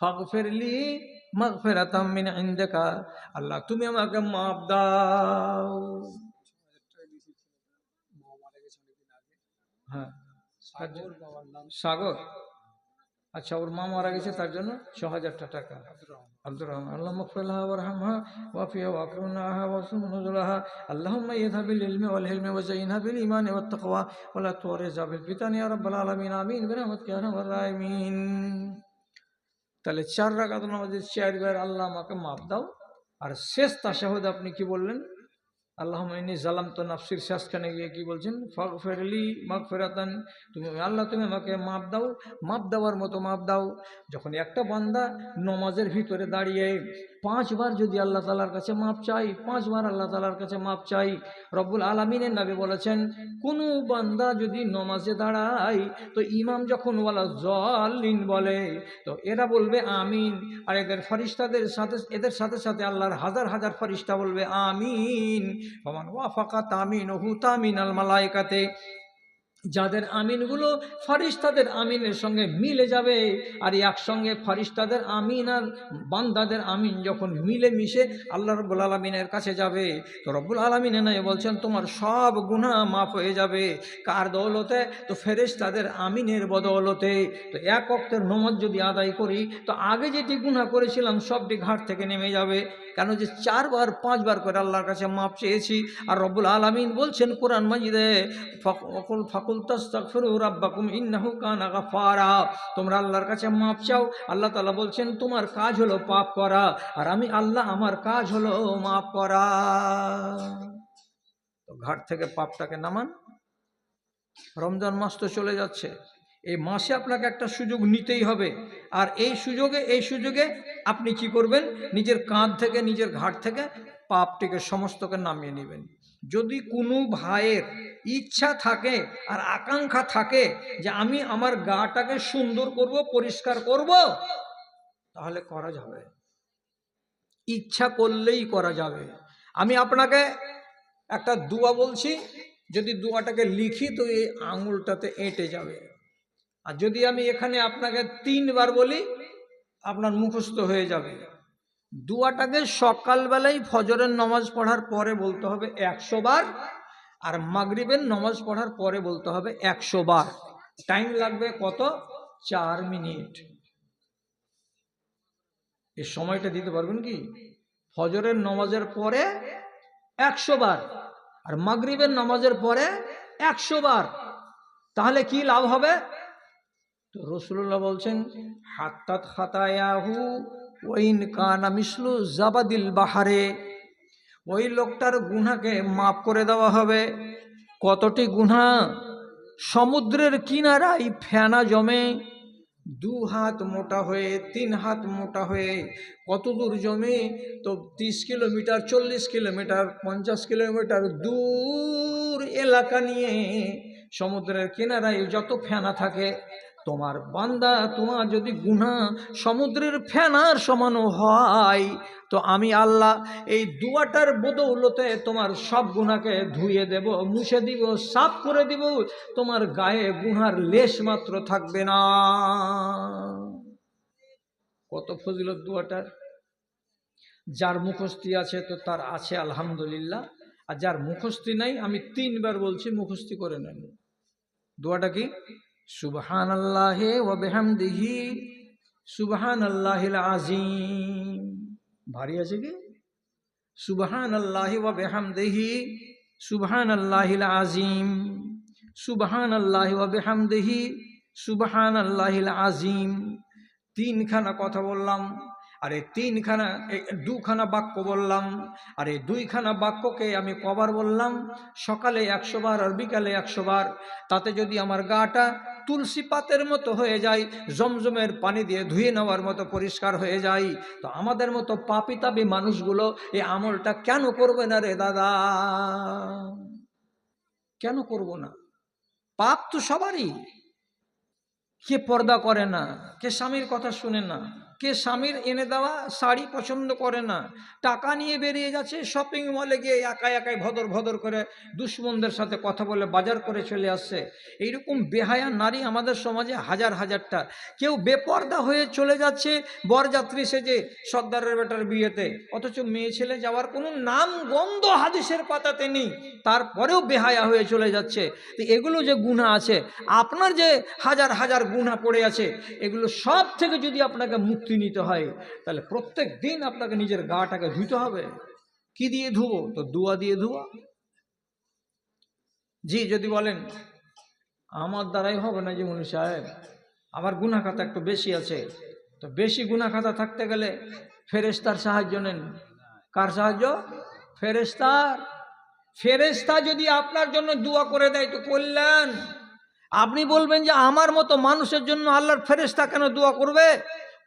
ফাগফিরলি মাগফিরাতাম মিন ইনদিকা। আল্লাহ তুমি আমাকে মাফ দাও। মা মারা গেছে অনেকদিন আগে। হ্যাঁ, সাগর বাবার নাম সাগর। আচ্ছা, ওর মা মারা গেছে, তার জন্য 6000 টাকা। আব্দুর রহমান। আব্দুর রহমান। আল্লাহ মাগফিরলাহা ওয়ারহামহা ওয়াফিহা ওয়াকরিমনাহা ওয়াসুম নুজুলাহা। আল্লাহুম্মা ইযহাব বিল ইলমি ওয়াল হিলমি ওয়াযায়িনহা বিল ঈমানি ওয়াত তাকওয়া ওয়া লা তুরিজা বিল ফিতানি ইয়া রাব্বাল আলামিন। আমিন বিরহমাতিকা ইয়া আরহামার রাহিমিন। তাহলে 4 রাকাত নামাজে 4 বার আল্লাহ আমাকে মাফ দাও। আর শেষ তাশাহুদ আপনি কি বললেন? আল্লাহুম্মা ইন্নী যালামতু নাফসির শেষখানে গিয়ে কি বলছেন? ফাগফিরলি মাগফিরাতান, তুমি আল্লাহ তুমি আমাকে মাফ দাও, মাফ দেওয়ার মতো মাফ দাও। যখন একটা বান্দা নমাজের ভিতরে দাঁড়িয়ে 5 বার যদি আল্লাহ তাআলার কাছে মাফ চাই, 5 বার আল্লাহ তাআলার কাছে মাফ চাই। রব্বুল আলামিনের নবী বলেছেন, কোনো বান্দা যদি নমাজে দাঁড়ায় তো ইমাম যখন ওয়ালা জাল্লিন বলে, তো এরা বলবে আমিন। আর এদের সাথে সাথে আল্লাহর হাজার হাজার ফেরেশতা বলবে আমিন। ফামান ওয়াফাকা তামিনুহু তামিনাল মালায়েকাতে। যাদের আমিনগুলো ফারিস্তাদের আমিনের সঙ্গে মিলে যাবে, আর একসঙ্গে ফারিস্তাদের আমিন আর বান্দাদের আমিন যখন মিলে মিশে আল্লাহ রব্বুল আলমিনের কাছে যাবে, তো রব্বুল আলমিন নাই বলছেন তোমার সব গুনাহ মাফ হয়ে যাবে। কার দৌলতে? তো ফেরেশতাদের আমিনের বদৌলতে। তো এক ওয়াক্তের নামাজ যদি আদায় করি, তো আগে যেটি গুনাহ করেছিলাম সবটি ঘাট থেকে নেমে যাবে। কেন যে 4 বার 5 বার করে আল্লাহর কাছে মাপ চেয়েছি। আর রব্বুল আলামিন বলছেন কোরআন মাজিদে, ফাকুল তাস্তাগফিরু রাব্বাকুম ইন্নাহু কানা গাফারা, তোমরা আল্লাহর কাছে মাপ চাও। আল্লাহ তাআলা বলছেন তোমার কাজ হলো পাপ করা, আর আমি আল্লাহ আমার কাজ হলো মাপ করা। তো ঘাট থেকে পাপটাকে নামান। রমজান মাস তো চলে যাচ্ছে, এই মাসে আপনাকে একটা সুযোগ নিতেই হবে। আর এই সুযোগে আপনি কি করবেন? নিজের কাঁধ থেকে, নিজের ঘাট থেকে পাপটিকে সমস্তকে নামিয়ে নেবেন। যদি কোনো ভাইয়ের ইচ্ছা থাকে আর আকাঙ্ক্ষা থাকে যে আমি আমার গাটাকে সুন্দর করব, পরিষ্কার করব, তাহলে করা যাবে, ইচ্ছা করলেই করা যাবে। আমি আপনাকে একটা দোয়া বলছি, যদি দোয়াটাকে লিখি তো এই আঙুলটাতে এঁটে যাবে। আর যদি আমি এখানে আপনাকে 3 বার বলি, আপনার মুখস্থ হয়ে যাবে। দোয়াটাকে সকালবেলায় ফজরের নামাজ পড়ার পরে বলতে হবে 100 বার, আর মাগরিবের নামাজ পড়ার পরে বলতে হবে 100 বার। টাইম লাগবে কত? 4 মিনিট। এই সময়টা দিতে পারবেন কি? ফজরের নামাজের পরে 100 বার, আর মাগরিবের নামাজের পরে 100 বার। তাহলে কি লাভ হবে? তো রাসূলুল্লাহ বলছেন হাত্তাত খাতায়াহু ওয়াইন কানা মিসলু জাবাদিল বাহারে, ওই লোকটার গুনাহকে মাফ করে দেওয়া হবে। কতটি গুনাহ? সমুদ্রের কিনারায় ফেনা জমে 2 হাত মোটা হয়ে, 3 হাত মোটা হয়ে কত দূর জমে? তো 30 কিলোমিটার, 40 কিলোমিটার, 50 কিলোমিটার দূর এলাকা নিয়ে সমুদ্রের কিনারায় যত ফেনা থাকে, তোমার বান্দা, তোমার যদি গুনাহ সমুদ্রের ফেনার সমানও হয়, তো আমি আল্লাহ এই দোয়াটার বদৌলতে তোমার সব গুনাহকে ধুয়ে দেব, মুছে দিব, সাফ করে দিব, তোমার গায়ে গুনার লেশ মাত্র থাকবে না। কত ফজিলত দোয়াটার! যার মুখস্থি আছে তো তার আছে আলহামদুলিল্লাহ, আর যার মুখস্থি নাই, আমি 3 বার বলছি, মুখস্থি করে নেন। দোয়াটা কি? সুবহানাল্লাহি ওয়া বিহামদিহি সুবহানাল্লাহিল আযীম। ভারী আছে কি? সুবহানাল্লাহি ওয়া বিহামদিহি সুবহানাল্লাহিল আযীম, সুবহানাল্লাহি ওয়া বিহামদিহি সুবহানাল্লাহিল আযীম। 3খানা কথা বললাম, আর এই 2খানা বাক্য বললাম, আর এই 2খানা বাক্যকে আমি কবার বললাম? সকালে 100 বার আর বিকালে 100 বার। তাতে যদি আমার গাটা তুলসী পাতের মতো হয়ে যায়, জমজমের পানি দিয়ে ধুয়ে নেওয়ার মতো পরিষ্কার হয়ে যায়, তো আমাদের মতো পাপী মানুষগুলো এই আমলটা কেন করবে না রে দাদা? কেন করব না? পাপ তো সবারই। কে পর্দা করে না? কে স্বামীর কথা শুনে না? কে স্বামীর এনে দেওয়া শাড়ি পছন্দ করে না? টাকা নিয়ে বেরিয়ে যাচ্ছে শপিং মলে গিয়ে একাই ভদর ভদর করে দুশ্মনদের সাথে কথা বলে বাজার করে চলে আসছে। এইরকম বেহায়া নারী আমাদের সমাজে হাজারটা। কেউ বেপর্দা হয়ে চলে যাচ্ছে বরযাত্রী সেজে সর্দারের বেটার বিয়েতে, অথচ মেয়ে ছেলে যাওয়ার কোনো নাম গন্ধ হাদিসের পাতাতে নেই, তারপরেও বেহায়া হয়ে চলে যাচ্ছে। তো এগুলো যে গুনাহ আছে, আপনার যে হাজার গুনাহ পড়ে আছে, এগুলো সব থেকে যদি আপনাকে মুক্তি নিতে হয়, তাহলে প্রত্যেক দিন আপনাকে নিজের গাটাকে ধুতে হবে। কি দিয়ে ধুবো? তো দোয়া দিয়ে ধোয়া। জি, যদি বলেন আমার দ্বারাই হবে না যে মুনি সাহেব, আমার গুনাহ খাতা একটু বেশি আছে, তো বেশি গুনাহ খাতা থাকতে গেলে ফেরেশতার সাহায্য নেন। কার সাহায্য? ফেরেশতার। ফেরেশতা যদি আপনার জন্য দোয়া করে দেয় তো কল্যাণ। আপনি বলবেন যে আমার মতো মানুষের জন্য আল্লাহর ফেরেশতা কেন দোয়া করবে?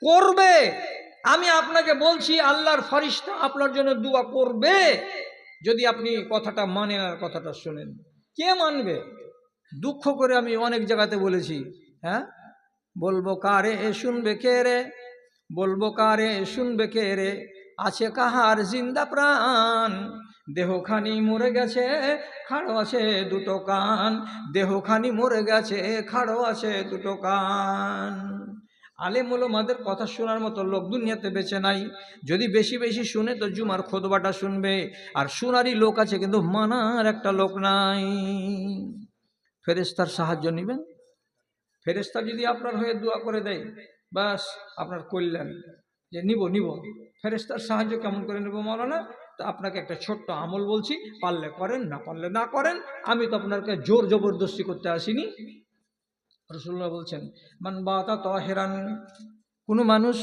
করবে। আমি আপনাকে বলছি আল্লাহর ফেরেশতা আপনার জন্য দোয়া করবে, যদি আপনি কথাটা মানেন আর কথাটা শোনেন। কে মানবে? দুঃখ করে আমি অনেক জায়গাতে বলেছি, হ্যাঁ, বলবো কারে শুনবে কে রে, বলবো কারে শুনবে কে রে, আছে কাহার জিন্দা প্রাণ, দেহখানি মরে গেছে, খাড়ো আছে দুটো কান। দেহখানি মরে গেছে, খাড়ো আছে দুটো কান। আলেম ওলামাদের কথা শোনার মতো লোক দুনিয়াতে বেঁচে নাই। যদি বেশি বেশি শুনে তো জুমার খুতবাটা শুনবে, আর শোনারই লোক আছে কিন্তু মানার একটা লোক নাই। ফেরেশতার সাহায্য নেবেন। ফেরেশতা যদি আপনার হয়ে দোয়া করে দেয়, বাস আপনার কল্যাণ। যে নিব নিব, ফেরেশতার সাহায্য কেমন করে নেব মাওলানা? তো আপনাকে একটা ছোট্ট আমল বলছি, পারলে করেন, না পারলে না করেন। আমি তো আপনাকে জোর জবরদস্তি করতে আসিনি। রাসূলুল্লাহ বলছেন, মান বাতা তাহিরান, কোনো মানুষ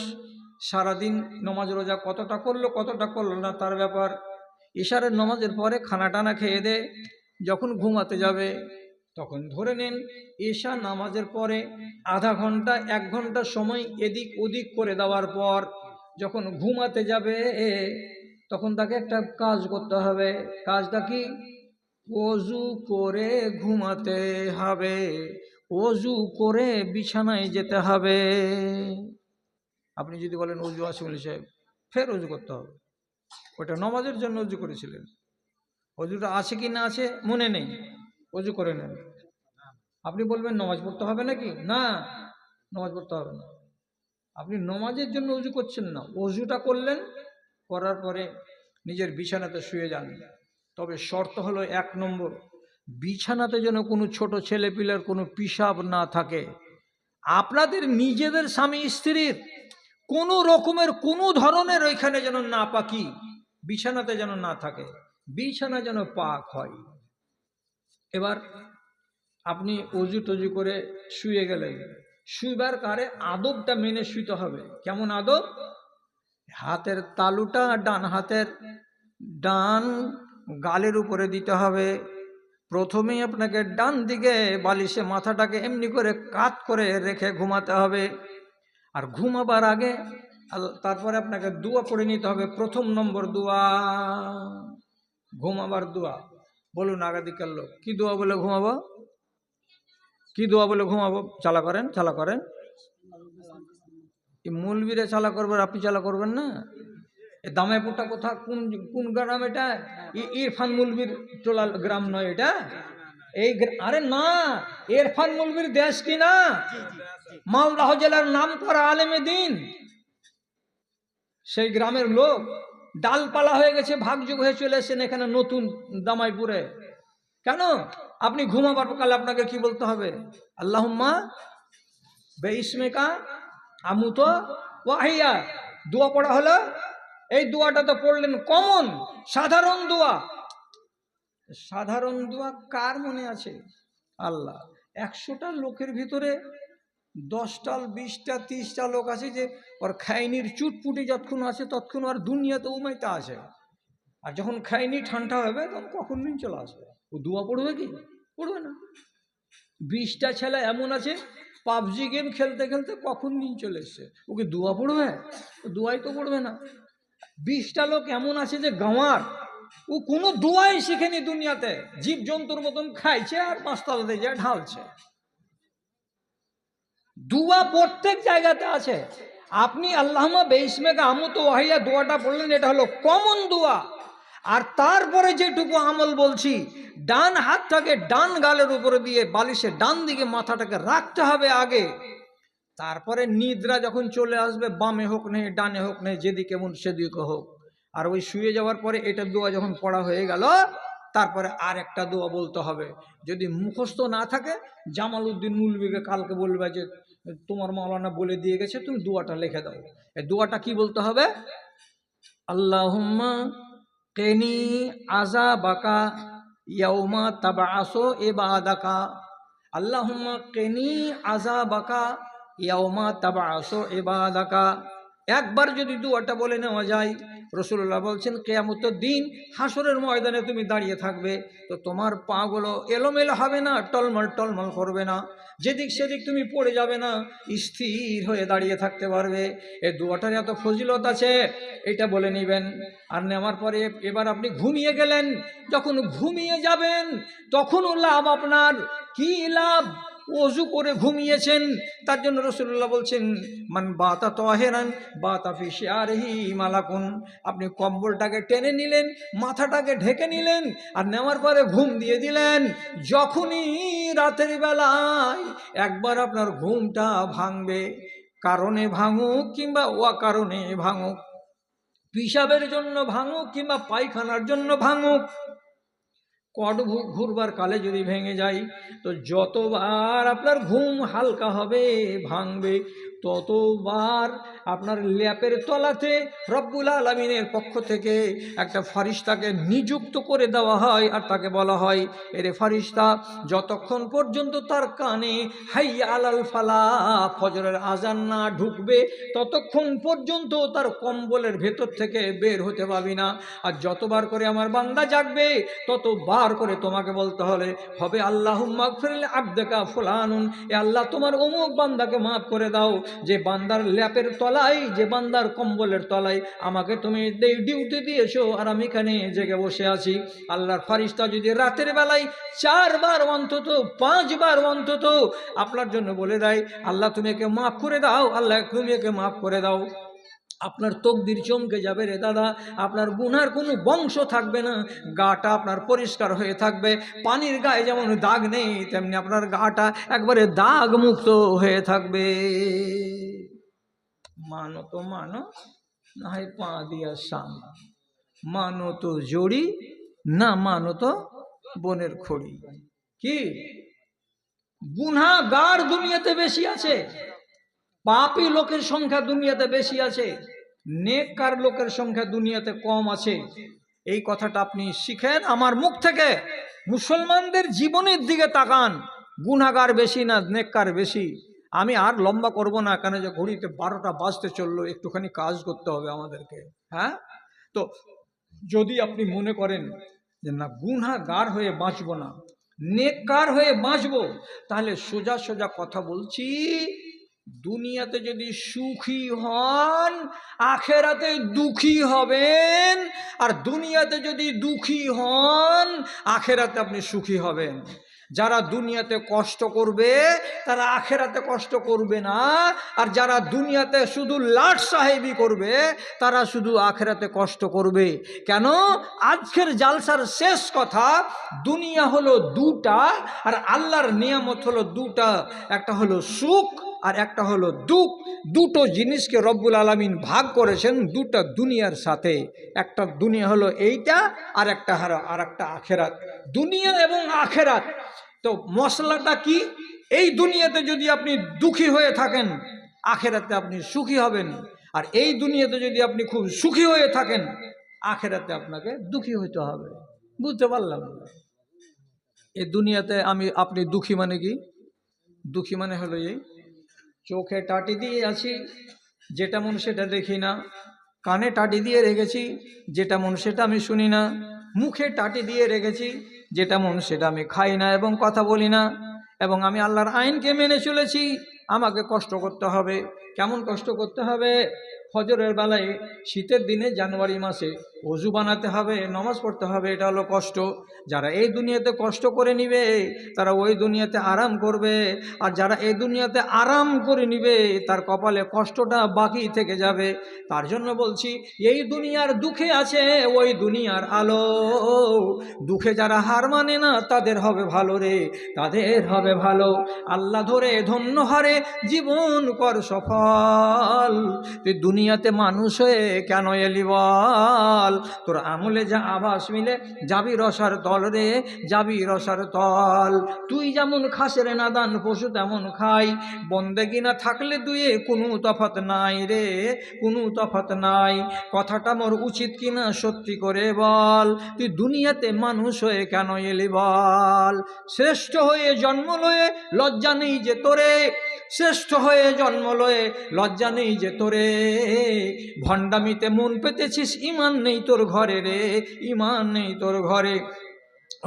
সারাদিন নমাজ রোজা কতটা করলো না তার ব্যাপার। ইশারের নমাজের পরে খানা টানা খেয়ে দে, যখন ঘুমাতে যাবে তখন ধরে নেন ঈশা নামাজের পরে আধা ঘন্টা 1 ঘন্টা সময় এদিক ওদিক করে দেওয়ার পর যখন ঘুমাতে যাবে তখন তাকে একটা কাজ করতে হবে। কাজটা কি? ওযু করে ঘুমাতে হবে, ওযু করে বিছানায় যেতে হবে। আপনি যদি বলেন ওযু আছে বলে সাহেব, ফের ওযু করতে হবে। ওটা নামাজের জন্য ওযু করেছিলেন, ওযুটা আছে কি না আছে মনে নেই, ওযু করে নেন। আপনি বলবেন নামাজ পড়তে হবে নাকি? না, নামাজ পড়তে হবে না। আপনি নামাজের জন্য ওযু করছেন না, ওযুটা করলেন, করার পরে নিজের বিছানাতে শুয়ে যান। তবে শর্ত হলো 1 নম্বর, বিছানাতে যেন কোনো ছোট ছেলেপিলার কোনো পিশাব না থাকে। আপনাদের নিজেদের স্বামী স্ত্রীর কোনো রকমের কোনো ধরনের ওইখানে যেন না পাকি বিছানাতে যেন না থাকে, বিছানা যেন পাক হয়। এবার আপনি অজু টজু করে শুয়ে গেলেন, শুইবার কারে আদবটা মেনে শুইতে হবে। কেমন আদব? হাতের তালুটা ডান হাতের ডান গালের উপরে দিতে হবে। প্রথমেই আপনাকে ডান দিকে বালিশে মাথাটাকে এমনি করে কাত করে রেখে ঘুমাতে হবে। আর ঘুমাবার আগে তারপরে আপনাকে দোয়া পড়ে নিতে হবে। 1 নম্বর দোয়া, ঘুমাবার দোয়া। বলুন আগাদিকার লোক, কি দোয়া বলে ঘুমাবো? কি দোয়া বলে ঘুমাবো? চালা করেন, চালা করেন। মৌলবীরা চালা করবেন, আপনি চালা করবেন না? দামাইপুরটা কোথা, কোন কোন গ্রাম এটা? ইরফান মৌলবীর টোলা গ্রাম নয় এটা? এই আরে না, ইরফান মৌলবীর দেশ কি না? মালদহ জেলার নাম করা আলেমে দিন, সেই গ্রামের লোক। ডালপালা হয়ে গেছে, ভাগযোগ হয়ে চলে এসেছেন এখানে নতুন দামাইপুরে। কেন? আপনি ঘুমাবার কালে আপনাকে কি বলতে হবে? আল্লাহুম্মা বেইসমিকা আমুতো ওয়াহিয়া, দোয়া পড়া হলো। এই দোয়াটা তো পড়লেন কমন সাধারণ দোয়া। সাধারণ দোয়া কার মনে আছে? আল্লাহ। 100টা লোকের ভিতরে 10টা 20টা 30টা লোক আছে যে ওর খাইনির চুটপুটি যতক্ষণ আছে ততক্ষণ আর দুনিয়াতে উমাইতে আছে। আর যখন খাইনি ঠান্ডা হবে তখন কখন দিন চলে আসবে। ও দোয়া পড়বে কি? পড়বে না। 20টা ছেলে এমন আছে পাবজি গেম খেলতে খেলতে কখন দিন চলে এসছে, ওকে দোয়া পড়বে? ও দোয়াই তো পড়বে না। 20টা লোক এমন আছে যে গাঁওয়ার, ও কোনো দোয়াই শিখেনি দুনিয়াতে, জীব জন্তুর মতন খাইছে আর পাঁচতলাতে যায় ঢালছে। দোয়া প্রত্যেক জায়গাতে আছে। আপনি আল্লাহুম্মা বিইসমিকা আমুতু ওয়াহিয়া দোয়াটা পড়লেন, এটা হলো কমন দোয়া। আর তারপরে যেটুকু আমল বলছি, ডান হাতটাকে ডান গালের উপরে দিয়ে বালিশে ডান দিকে মাথাটাকে রাখতে হবে আগে। তারপরে নিদ্রা যখন চলে আসবে, বামে হোক নেই ডানে হোক নেই, যেদিকে মন সেদিকে হোক, আর ওই শুয়ে যাওয়ার পরে এটা দোয়া যখন পড়া হয়ে গেল, তারপরে আর একটা দোয়া বলতে হবে। যদি মুখস্থ না থাকে, জামাল উদ্দিন মুলবিকে কালকে বলবে যে তোমার মাওলানা বলে দিয়ে গেছে, তুমি দোয়াটা লিখে দাও। এই দোয়াটা কি বলতে হবে? আল্লাহুম্মা কিনি আযাবাকা ইয়াউমা তাবআসু ইবাদাকা। আল্লাহুম্মা কিনি আযাবাকা ইয়াউমা তাবআসু ইবাদাকা। একবার যদি দোয়াটা বলে নেওয়া যায়, রাসূলুল্লাহ বলছেন কিয়ামতের দিন হাসরের ময়দানে তুমি দাঁড়িয়ে থাকবে, তো তোমার পাগুলো এলোমেলো হবে না, টলমল টলমল করবে না, যেদিক সেদিক তুমি পড়ে যাবে না, স্থির হয়ে দাঁড়িয়ে থাকতে পারবে। এই দোয়াটার এত ফজিলত আছে, এটা বলে নেবেন। আর নেওয়ার পরে এবার আপনি ঘুমিয়ে গেলেন, যখন ঘুমিয়ে যাবেন তখনও লাভ আপনার। কি লাভ? ওযু করে ঘুমিয়েছেন। তার জন্য রাসূলুল্লাহ বলছেন, মান বাতা তাহিরান বাতা ফি শিআরিহি মালাকুন। আপনি কম্বলটাকে টেনে নিলেন, মাথাটাকে ঢেকে নিলেন, আর নেওয়ার পরে ঘুম দিয়ে দিলেন। যখনই রাতের বেলায় একবার আপনার ঘুমটা ভাঙবে, কারণে ভাঙুক কিংবা অকারণে ভাঙুক, পিশাবের জন্য ভাঙুক কিংবা পায়খানার জন্য ভাঙুক, কট ঘুরবার কালে যদি ভেঙে যায়, তো যতবার আপনার ঘুম হালকা হবে ভাঙবে, ততবার আপনার ল্যাপের তলাতে রব্বুল আলামিনের পক্ষ থেকে একটা ফারিস্তাকে নিযুক্ত করে দেওয়া হয়, আর তাকে বলা হয়, এরে ফারিস্তা, যতক্ষণ পর্যন্ত তার কানে হাইয়া আলাল ফালাহ ফজরের আজান না ঢুকবে, ততক্ষণ পর্যন্ত তার কম্বলের ভেতর থেকে বের হতে পারবি না। আর যতবার করে আমার বান্দা জাগবে, ততবার করে তোমাকে বলতে হবে, আল্লাহুম্মা গফির লি আবদিকা ফুলানুন, এ আল্লাহ তোমার অমুক বান্দাকে মাফ করে দাও, যে বান্দার ল্যাপের তলায়, যে বান্দার কম্বলের তলায় আমাকে তুমি ডিউটি দিয়েছো, আর আমি এখানে জেগে বসে আছি। আল্লাহর ফারিস্তা যদি রাতের বেলায় 4 বার অন্তত 5 বার অন্তত আপনার জন্য বলে দেয়, আল্লাহ তুমি একে মাফ করে দাও, আল্লাহ তুমি একে মাফ করে দাও, আপনার তকদির চমকে যাবে রে দাদা। আপনার গুনার কোনো বংশ থাকবে না, গাটা আপনার পরিষ্কার হয়ে থাকবে। পানির গায়ে যেমন দাগ নেই, তেমনি আপনার গাটা একবারে দাগ মুক্ত হয়ে থাকবে। মানো তো মানো, না হয় পা দিয়া সাম, মানো তো জড়ি, না মানো তো বনের খড়ি। কি গুনাহগার দুনিয়াতে বেশি আছে, পাপী লোকের সংখ্যা দুনিয়াতে বেশি আছে, নেককার লোকের সংখ্যা দুনিয়াতে কম আছে। এই কথাটা আপনি শিখেন আমার মুখ থেকে। মুসলমানদের জীবনের দিকে তাকান, গুনাহগার বেশি না নেককার বেশি। আমি আর লম্বা করব না, কেন যে ঘড়িতে 12টা বাজতে চললো, একটুখানি কাজ করতে হবে আমাদেরকে। হ্যাঁ, তো যদি আপনি মনে করেন যে না গুনাহগার হয়ে বাঁচব না, নেককার হয়ে বাঁচব, তাহলে সোজা সোজা কথা বলছি, দুনিয়াতে যদি সুখী হন, আখেরাতে দুঃখী হবেন, আর দুনিয়াতে যদি দুঃখী হন, আখেরাতে আপনি সুখী হবেন। যারা দুনিয়াতে কষ্ট করবে তারা আখেরাতে কষ্ট করবে না, আর যারা দুনিয়াতে শুধু লাট সাহেবি করবে তারা শুধু আখেরাতে কষ্ট করবে। কেন? আজকের জালসার শেষ কথা, দুনিয়া হলো দুটা, আর আল্লাহর নিয়ামত হলো দুটা, একটা হলো সুখ আর একটা হলো দুঃখ। দুটো জিনিসকে রব্বুল আলামিন ভাগ করেছেন দুটা দুনিয়ার সাথে। একটা দুনিয়া হলো এইটা, আর একটা আখেরাত। দুনিয়া এবং আখেরাত, তো মশলাটা কি? এই দুনিয়াতে যদি আপনি দুঃখী হয়ে থাকেন, আখেরাতে আপনি সুখী হবেন, আর এই দুনিয়াতে যদি আপনি খুব সুখী হয়ে থাকেন, আখেরাতে আপনাকে দুঃখী হইতে হবে। বুঝতে পারলাম? এই দুনিয়াতে আপনি দুঃখী মানে কি? দুঃখী মানে হলো এই, চোখে টাটি দিয়ে আছি, যেটা মন সেটা দেখি না, কানে টাটি দিয়ে রেখেছি, যেটা মন সেটা আমি শুনি না, মুখে টাটি দিয়ে রেখেছি, যেটা মন সেটা আমি খাই না এবং কথা বলি না, এবং আমি আল্লাহর আইনকে মেনে চলেছি। আমাকে কষ্ট করতে হবে। কেমন কষ্ট করতে হবে? ফজরের বেলায় শীতের দিনে জানুয়ারি মাসে ওযু বানাতে হবে, নামাজ পড়তে হবে, এটা হলো কষ্ট। যারা এই দুনিয়াতে কষ্ট করে নিবে তারা ওই দুনিয়াতে আরাম করবে, আর যারা এই দুনিয়াতে আরাম করে নিবে তার কপালে কষ্টটা বাকি থেকে যাবে। তার জন্য বলছি, এই দুনিয়ার দুঃখে আছে ওই দুনিয়ার আলো। দুঃখে যারা হার মানে না তাদের হবে ভালো রে, তাদের হবে ভালো। আল্লাহ ধরে ধন্য হারে জীবন কর সফল। তুই দুনিয়াতে মানুষ হয়ে কেন এলি বল? তোর আমলে যা আভাস মিলে যাবি রসার তল রে, যাবি রসার তল। তুই যেমন খাস রে নাদান পশু তেমন খাই, বন্দেগি না থাকলে দুয়ে কোনো তফাৎ নাই রে, কোনো তফাৎ নাই। কথাটা মোর উচিত কিনা সত্যি করে বল, তুই দুনিয়াতে মানুষ হয়ে কেন এলি বল? শ্রেষ্ঠ হয়ে জন্ম লয়ে লজ্জা নেই যে তোরে, শ্রেষ্ঠ হয়ে জন্ম লয়ে লজ্জা নেই যে তোরে। ভণ্ডামিতে মন পেতেছিস, ইমান নেই তোর ঘরে রে, ইমান নেই তোর ঘরে।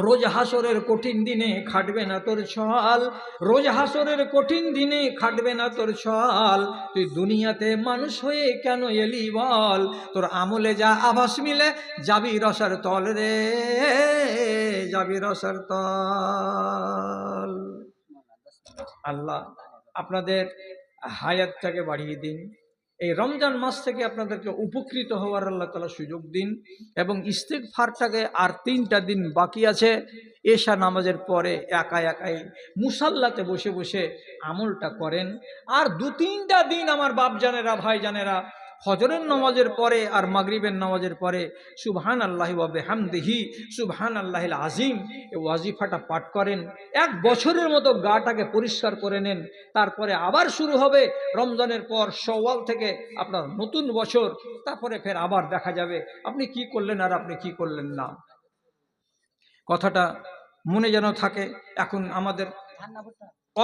রোজ হাসরের কঠিন দিনে খাটবে না তোর ছল, রোজ হাসরের কঠিন দিনে খাটবে না তোর ছল। তুই দুনিয়াতে মানুষ হয়ে কেন এলি বল? তোর আমলে যা আভাস মিলে যাবি রসার তল রে, যাবি রসার তল। আল্লাহ আপনাদের হায়াতটাকে বাড়িয়ে দিন, এই রমজান মাস থেকে আপনাদেরকে উপকৃত হওয়ার আল্লাহ তাআলা সুযোগ দিন, এবং ইস্তিগফারটাকে আর 3টা দিন বাকি আছে, এশা নামাজের পরে একা একাই মুসাল্লাতে বসে বসে আমলটা করেন। আর 2-3টা দিন আমার বাপজানেরা ভাইজানেরা ফজরের নামাজের পরে আর মাগরিবের নামাজের পরে সুবহানাল্লাহি ওয়া বিহামদিহি সুবহানাল্লাহিল আযীম এই ওয়াজিফাটা পাঠ করেন। 1 বছরের মতো গাটাকে পরিষ্কার করে নেন। তারপরে আবার শুরু হবে রমজানের পর শাওয়াল থেকে আপনার নতুন বছর, তারপরে ফের আবার দেখা যাবে আপনি কি করলেন আর আপনি কি করলেন না। কথাটা মনে যেন থাকে। এখন আমাদের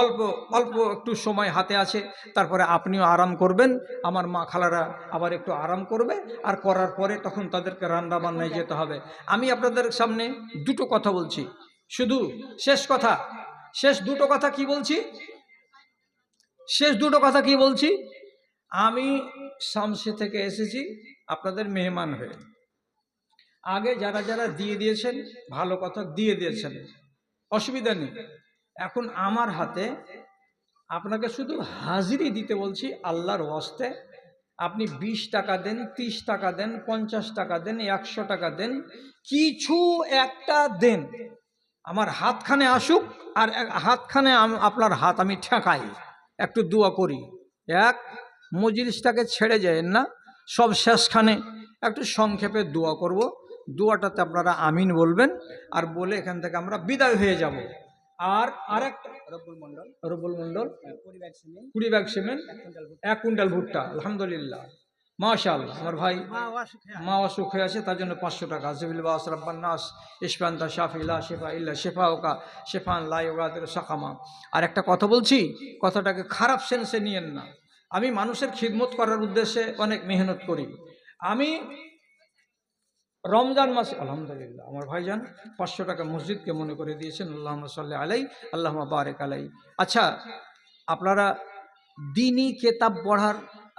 অল্প অল্প একটু সময় হাতে আছে, তারপরে আপনিও আরাম করবেন, আমার মা খালারা আবার একটু আরাম করবে, আর করার পরে তখন তাদেরকে রান্না বান্নায় যেতে হবে। আমি আপনাদের সামনে 2টো কথা বলছি, শুধু শেষ কথা, শেষ 2টো কথা কি বলছি, শেষ 2টো কথা কি বলছি। আমি শামসি থেকে এসেছি আপনাদের মেহমান হয়ে। আগে যারা যারা দিয়ে দিয়েছেন ভালো কথা দিয়ে দিয়েছেন, অসুবিধা নেই। এখন আমার হাতে আপনাকে শুধু হাজিরি দিতে বলছি আল্লাহর ওয়াস্তে। আপনি 20 টাকা দেন, 30 টাকা দেন, 50 টাকা দেন, 100 টাকা দেন, কিছু একটা দেন। আমার হাতখানে আসুক, আর হাতখানে আপনার হাত আমি ঠেকাই, একটু দোয়া করি। এক মজলিসটাকে ছেড়ে যায়েন না, সব শেষখানে একটু সংক্ষেপে দোয়া করব। দোয়াটাতে আপনারা আমিন বলবেন, আর বলে এখান থেকে আমরা বিদায় হয়ে যাব। আর আরেকটা রব্বুল মন্ডল 20 ব্যাগ সিমেন্ট, 1 কুইন্টাল ভুট্টা, আলহামদুলিল্লাহ মাশাআল্লাহ। আমার ভাই মা অসুখ হয়ে আছে, তার জন্য 500 টাকা। আযবিল্লাহ রাব্বান নাস ইশফান্তা শাফি লা শিফা ইল্লা শিফাউকা শিফান লা ইউগাদিরু সাকামা। আর একটা কথা বলছি, কথাটাকে খারাপ সেন্সে নিয়েন না। আমি মানুষের খিদমত করার উদ্দেশ্যে অনেক মেহনত করি। আমি রমজান মাসে আলহামদুলিল্লাহ আমার ভাইজান 500 টাকা মসজিদকে মনে করে দিয়েছেন, আল্লাহুম্মা সাল্লি আলাই আল্লাহুম্মা বারিক আলাই। আচ্ছা, আপনারা দ্বীনি কিতাব পড়ার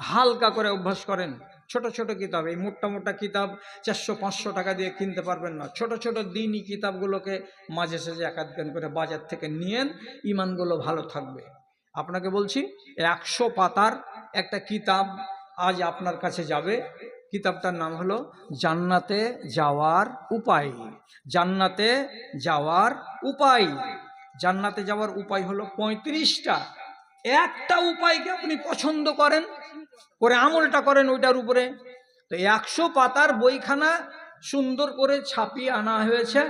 হালকা করে অভ্যাস করেন। ছোট ছোট কিতাব, এই মোটা মোটা কিতাব 400-500 টাকা দিয়ে কিনতে পারবেন না। ছোট ছোট দ্বীনি কিতাবগুলোকে মাঝে সাঝে একাধ করে বাজার থেকে নিয়েন, ইমানগুলো ভালো থাকবে। আপনাকে বলছি 100 পাতার একটা কিতাব আজ আপনার কাছে যাবে। কিতাবটার নাম হলো জান্নাতে যাওয়ার উপায়। জান্নাতে যাওয়ার উপায়। জান্নাতে যাওয়ার উপায় হলো 35টা। একটা উপায়কে আপনি পছন্দ করেন, করে আমলটা করেন ওইটার উপরে। তো 100 পাতার বইখানা সুন্দর করে ছাপিয়ে আনা হয়েছে।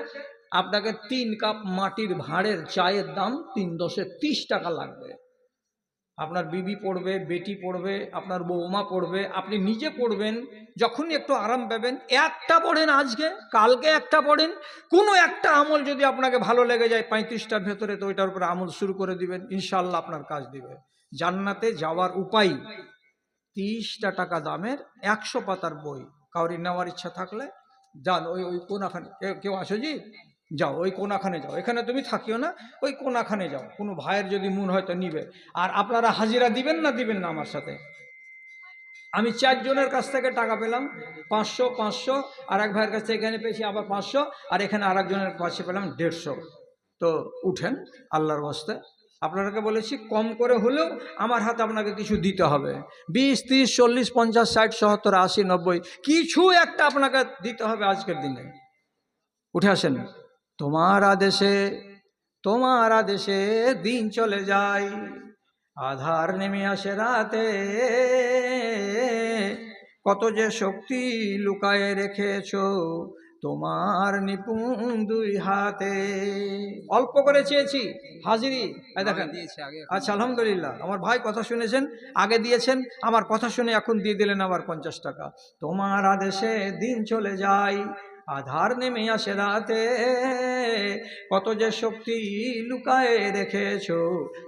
আপনাকে 3 কাপ মাটির ভাঁড়ের চায়ের দাম 3 × 30 টাকা লাগবে। আপনার বিবি পড়বে, বেটি পড়বে, আপনার বৌমা পড়বে, আপনি নিজে পড়বেন। যখনই একটু আরাম পাবেন একটা পড়েন, আজকে কালকে একটা পড়েন। কোনো একটা আমল যদি আপনাকে ভালো লেগে যায় 35টার ভেতরে, তো ওইটার উপরে আমল শুরু করে দিবেন, ইনশাআল্লাহ আপনার কাজ দিবে। জান্নাতে যাওয়ার উপায়, 30টা টাকা দামের 100 পাতার বই। কাউরি নেওয়ার ইচ্ছা থাকলে যান, ওই কোনাখানে কেউ আসো জি, যাও ওই কোনাখানে যাও, এখানে তুমি থাকিও না, ওই কোনাখানে যাও। কোনো ভাইয়ের যদি মন হয়তো নিবে। আর আপনারা হাজিরা দিবেন না দিবেন না আমার সাথে? আমি 4 জনের কাছ থেকে টাকা পেলাম 500, আর এক ভাইয়ের কাছ থেকে এখানে পেয়েছি আবার 500, আর এখানে আর একজনের কাছে পেলাম 150। তো উঠেন আল্লাহর ওয়াস্তে। আপনাকে বলেছি কম করে হলেও আমার হাতে আপনাকে কিছু দিতে হবে। 20, 30, 40, 50, 60, 70, 80, 90 কিছু একটা আপনাকে দিতে হবে আজকের দিনে। উঠে আসেন। তোমার আদেশে দিন চলে যায়, আধার নেমে আসে রাতে, কত যে শক্তি লুকায়ে রেখেছো তোমার নিপুণ 2 হাতে। অল্প করে চেয়েছি হাজিরি, দেখেন। আচ্ছা আলহামদুলিল্লাহ, আমার ভাই কথা শুনেছেন, আগে দিয়েছেন, আমার কথা শুনে এখন দিয়ে দিলেন আবার 50 টাকা। তোমার আদেশে দিন চলে যায়, আধার নেমে আসে রাতে, কত যে শক্তি লুকায়ে রেখেছো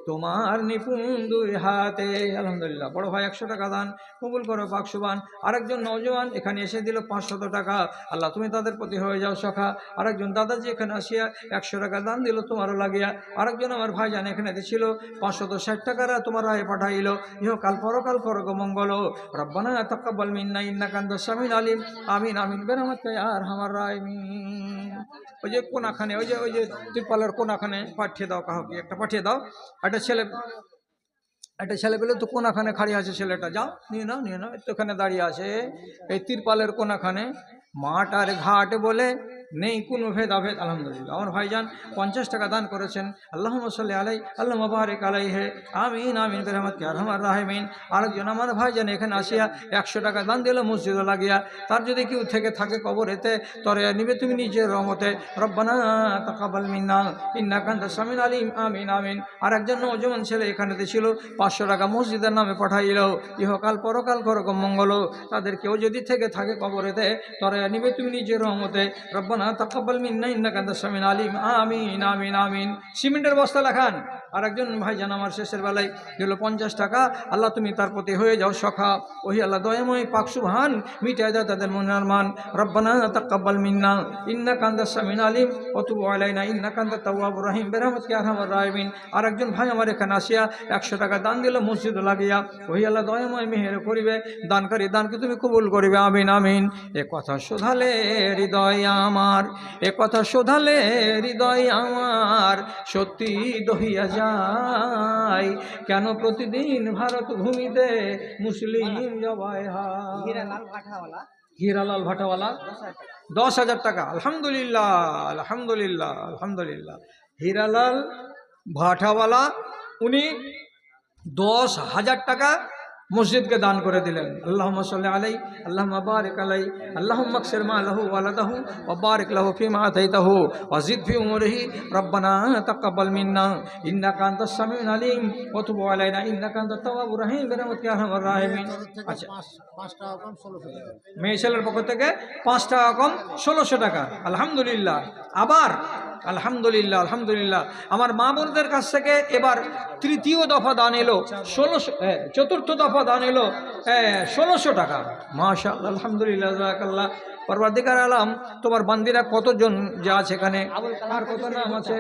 তোমার নিপুণ 2 হাতে। আলহামদুলিল্লাহ। বড় ভাই 100 টাকা দান কবুল করো পাক সুবহান। আরেকজন নওজোয়ান এখানে এসে দিল 500 টাকা, আল্লাহ তুমি তাদের প্রতি হয়ে যাও সখা। আরেকজন দাদাজি এখানে আসিয়া 100 টাকা দান দিল তোমারও লাগিয়া। আরেকজন আমার ভাইজান এখানে দিছিল 560 টাকারা তোমার রায়ে পাঠাইল। ইহকাল পরকাল করগ মঙ্গল। রব্বানা তাকাব্বাল মিন্না ইন্নাকা আনতাস সামিউল আলিম। আমিন আমিন বেরহমাতিকা ইয়া আরহামার আরহামার রাহিমিন। ওই যে কোনাখানে, ওই যে তিরপালের কোনাখানে পাঠিয়ে দাও, কাউকে একটা পাঠিয়ে দাও। একটা ছেলে পেলে তো কোনাখানে খাড়ি আছে, ছেলেটা যাও নিয়ে নাও, তো ওখানে দাঁড়িয়ে আছে এই তিরপালের কোনাখানে। মাঠ আর ঘাট বলে নেই কোনো ভেদাভেদ। আলহামদুলিল্লাহ, আমার ভাইজান 50 টাকা দান করেছেন। আল্লাহুম্মা সাল্লি আলাই, আল্লাহুম্মা বারিক আলাইহি, আমিন আমিন বিরহমাতিকা ইয়া আরহামার রাহিমিন। আরেকজন আমার ভাইজান এখানে আসিয়া 100 টাকা দান দিল মসজিদে লাগিয়া। তার যদি কেউ থেকে থাকে কবরেতে, তরে নিবে তুমি নিজের রহমতে। রব্বানা তাকাব্বাল মিন্না ইন্নাকা আনতাস সামিউল আলিম, আমিন আমিন। আরেকজন নওজোয়ান ছেলে এখানেতে ছিল, 500 টাকা মসজিদের নামে পাঠাইল। ইহকাল পরকাল করকম মঙ্গল। তাদের কেউ যদি থেকে থাকে কবরেতে, তরে নিবে তুমি নিজের রহমতে। রব্বানা তাকাব্বাল মিন্না ইন্নাকা আনতাস সামিউল আলিম, আমিন আমিন আমিন। সিমেন্টের বস্তা লেখান। আরেকজন ভাইজান আমার শেষের বেলায় দিল 50 টাকা। আল্লাহ তুমি তার প্রতি হয়ে যাও সখা। ওহি আল্লাহ দয়াময় পাক সুবহান, মিটায় দাও তাদের মনের মান। রব্বানা তাকাব্বাল মিন্না ইন্নাকা আনতাস সামিউল আলিম ওয়া তুব আলাইনা ইন্নাকা আনতাত তাওয়াবুর রহিম বিরহমাতিকা ইয়া আরহামার রাহিমিন। আরেকজন ভাই আমার এখানে আসিয়া 100 টাকা দান দিল মসজিদে লাগিয়া। ওহি আল্লাহ দয়াময় মেহের করিবে, দানকারী দানকে তুমি কবুল করিবে, আমিন আমিন। এ কথা শোধালে হৃদয় আমার, এ কথা শোধালে হৃদয় আমার সত্যি দহিয়া যায়। কেন প্রতিদিন ভারত ভূমিতে মুসলিম জবাই হয়। হীরালাল ভাটাওয়ালা 10,000 টাকা। আলহামদুলিল্লাহ আলহামদুলিল্লাহ আলহামদুলিল্লাহ। হীরালাল ভাটাওয়ালা উনি 10,000 টাকা মসজিদকে দান করে দিলেন। আল্লাহুম্মা সাল্লি আলাইহি, আল্লাহুম্মা বারিক আলাইহি, আল্লাহুম্মা আকসির মালাহু ওয়ালাদাহু ওয়া বারিক লাহু ফিমা আতাইতাহু ওয়া জিদ ফি উমরিহি। রব্বানা তাকাব্বাল মিন্না ইন্নাকা আনতাস সামিউল আলিম ওয়া তুব আলাইনা ইন্নাকা আনতাত তাওয়াবুর রহিম বিরহমাতিকা ইয়া আরহামার রাহিমিন। আচ্ছা, 5 টাকা কম 1600 টাকা। মেয়ে ছেলের পক্ষ থেকে 5 টাকা কম 1600 টাকা। আলহামদুলিল্লাহ। আবার আলহামদুলিল্লাহ আলহামদুলিল্লাহ। আমার মা বোনদের কাছ থেকে এবার তৃতীয় দফা দান এলো 1600, চতুর্থ দফা দান এলো 1600 টাকা। মাশাআল্লাহ আলহামদুলিল্লাহ জাযাকাল্লাহ। পরওয়ারদিগার আলম, তোমার বান্দিরা কতজন যে আছে এখানে, আর কত নাম আছে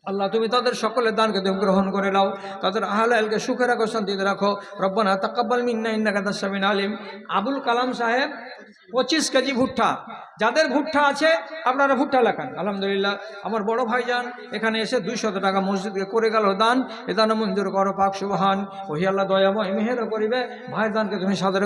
আল্লাহ, তুমি তাদের সকলের দানকে তুমি গ্রহণ করে নাও। তাদের আহলালকে সুখে রাখো, শান্তিতে রাখো। রব্বানা তাকাব্বাল মিন্না ইন্নাকা আনতাস সামিউল আলিম। আবুল কালাম সাহেব 25 কেজি ভুট্টা। যাদের ভুট্টা আছে আপনারা ভুট্টা লেখান। আলহামদুলিল্লাহ। আমার বড় ভাইজান এখানে এসে 200 টাকা মসজিদকে করে গেল দান। এ দান মঞ্জুর করো পাক সুবহান। ওহি আল্লাহ দয়াময় মেহের করিবে। ভাই দানকে তুমি সাদরে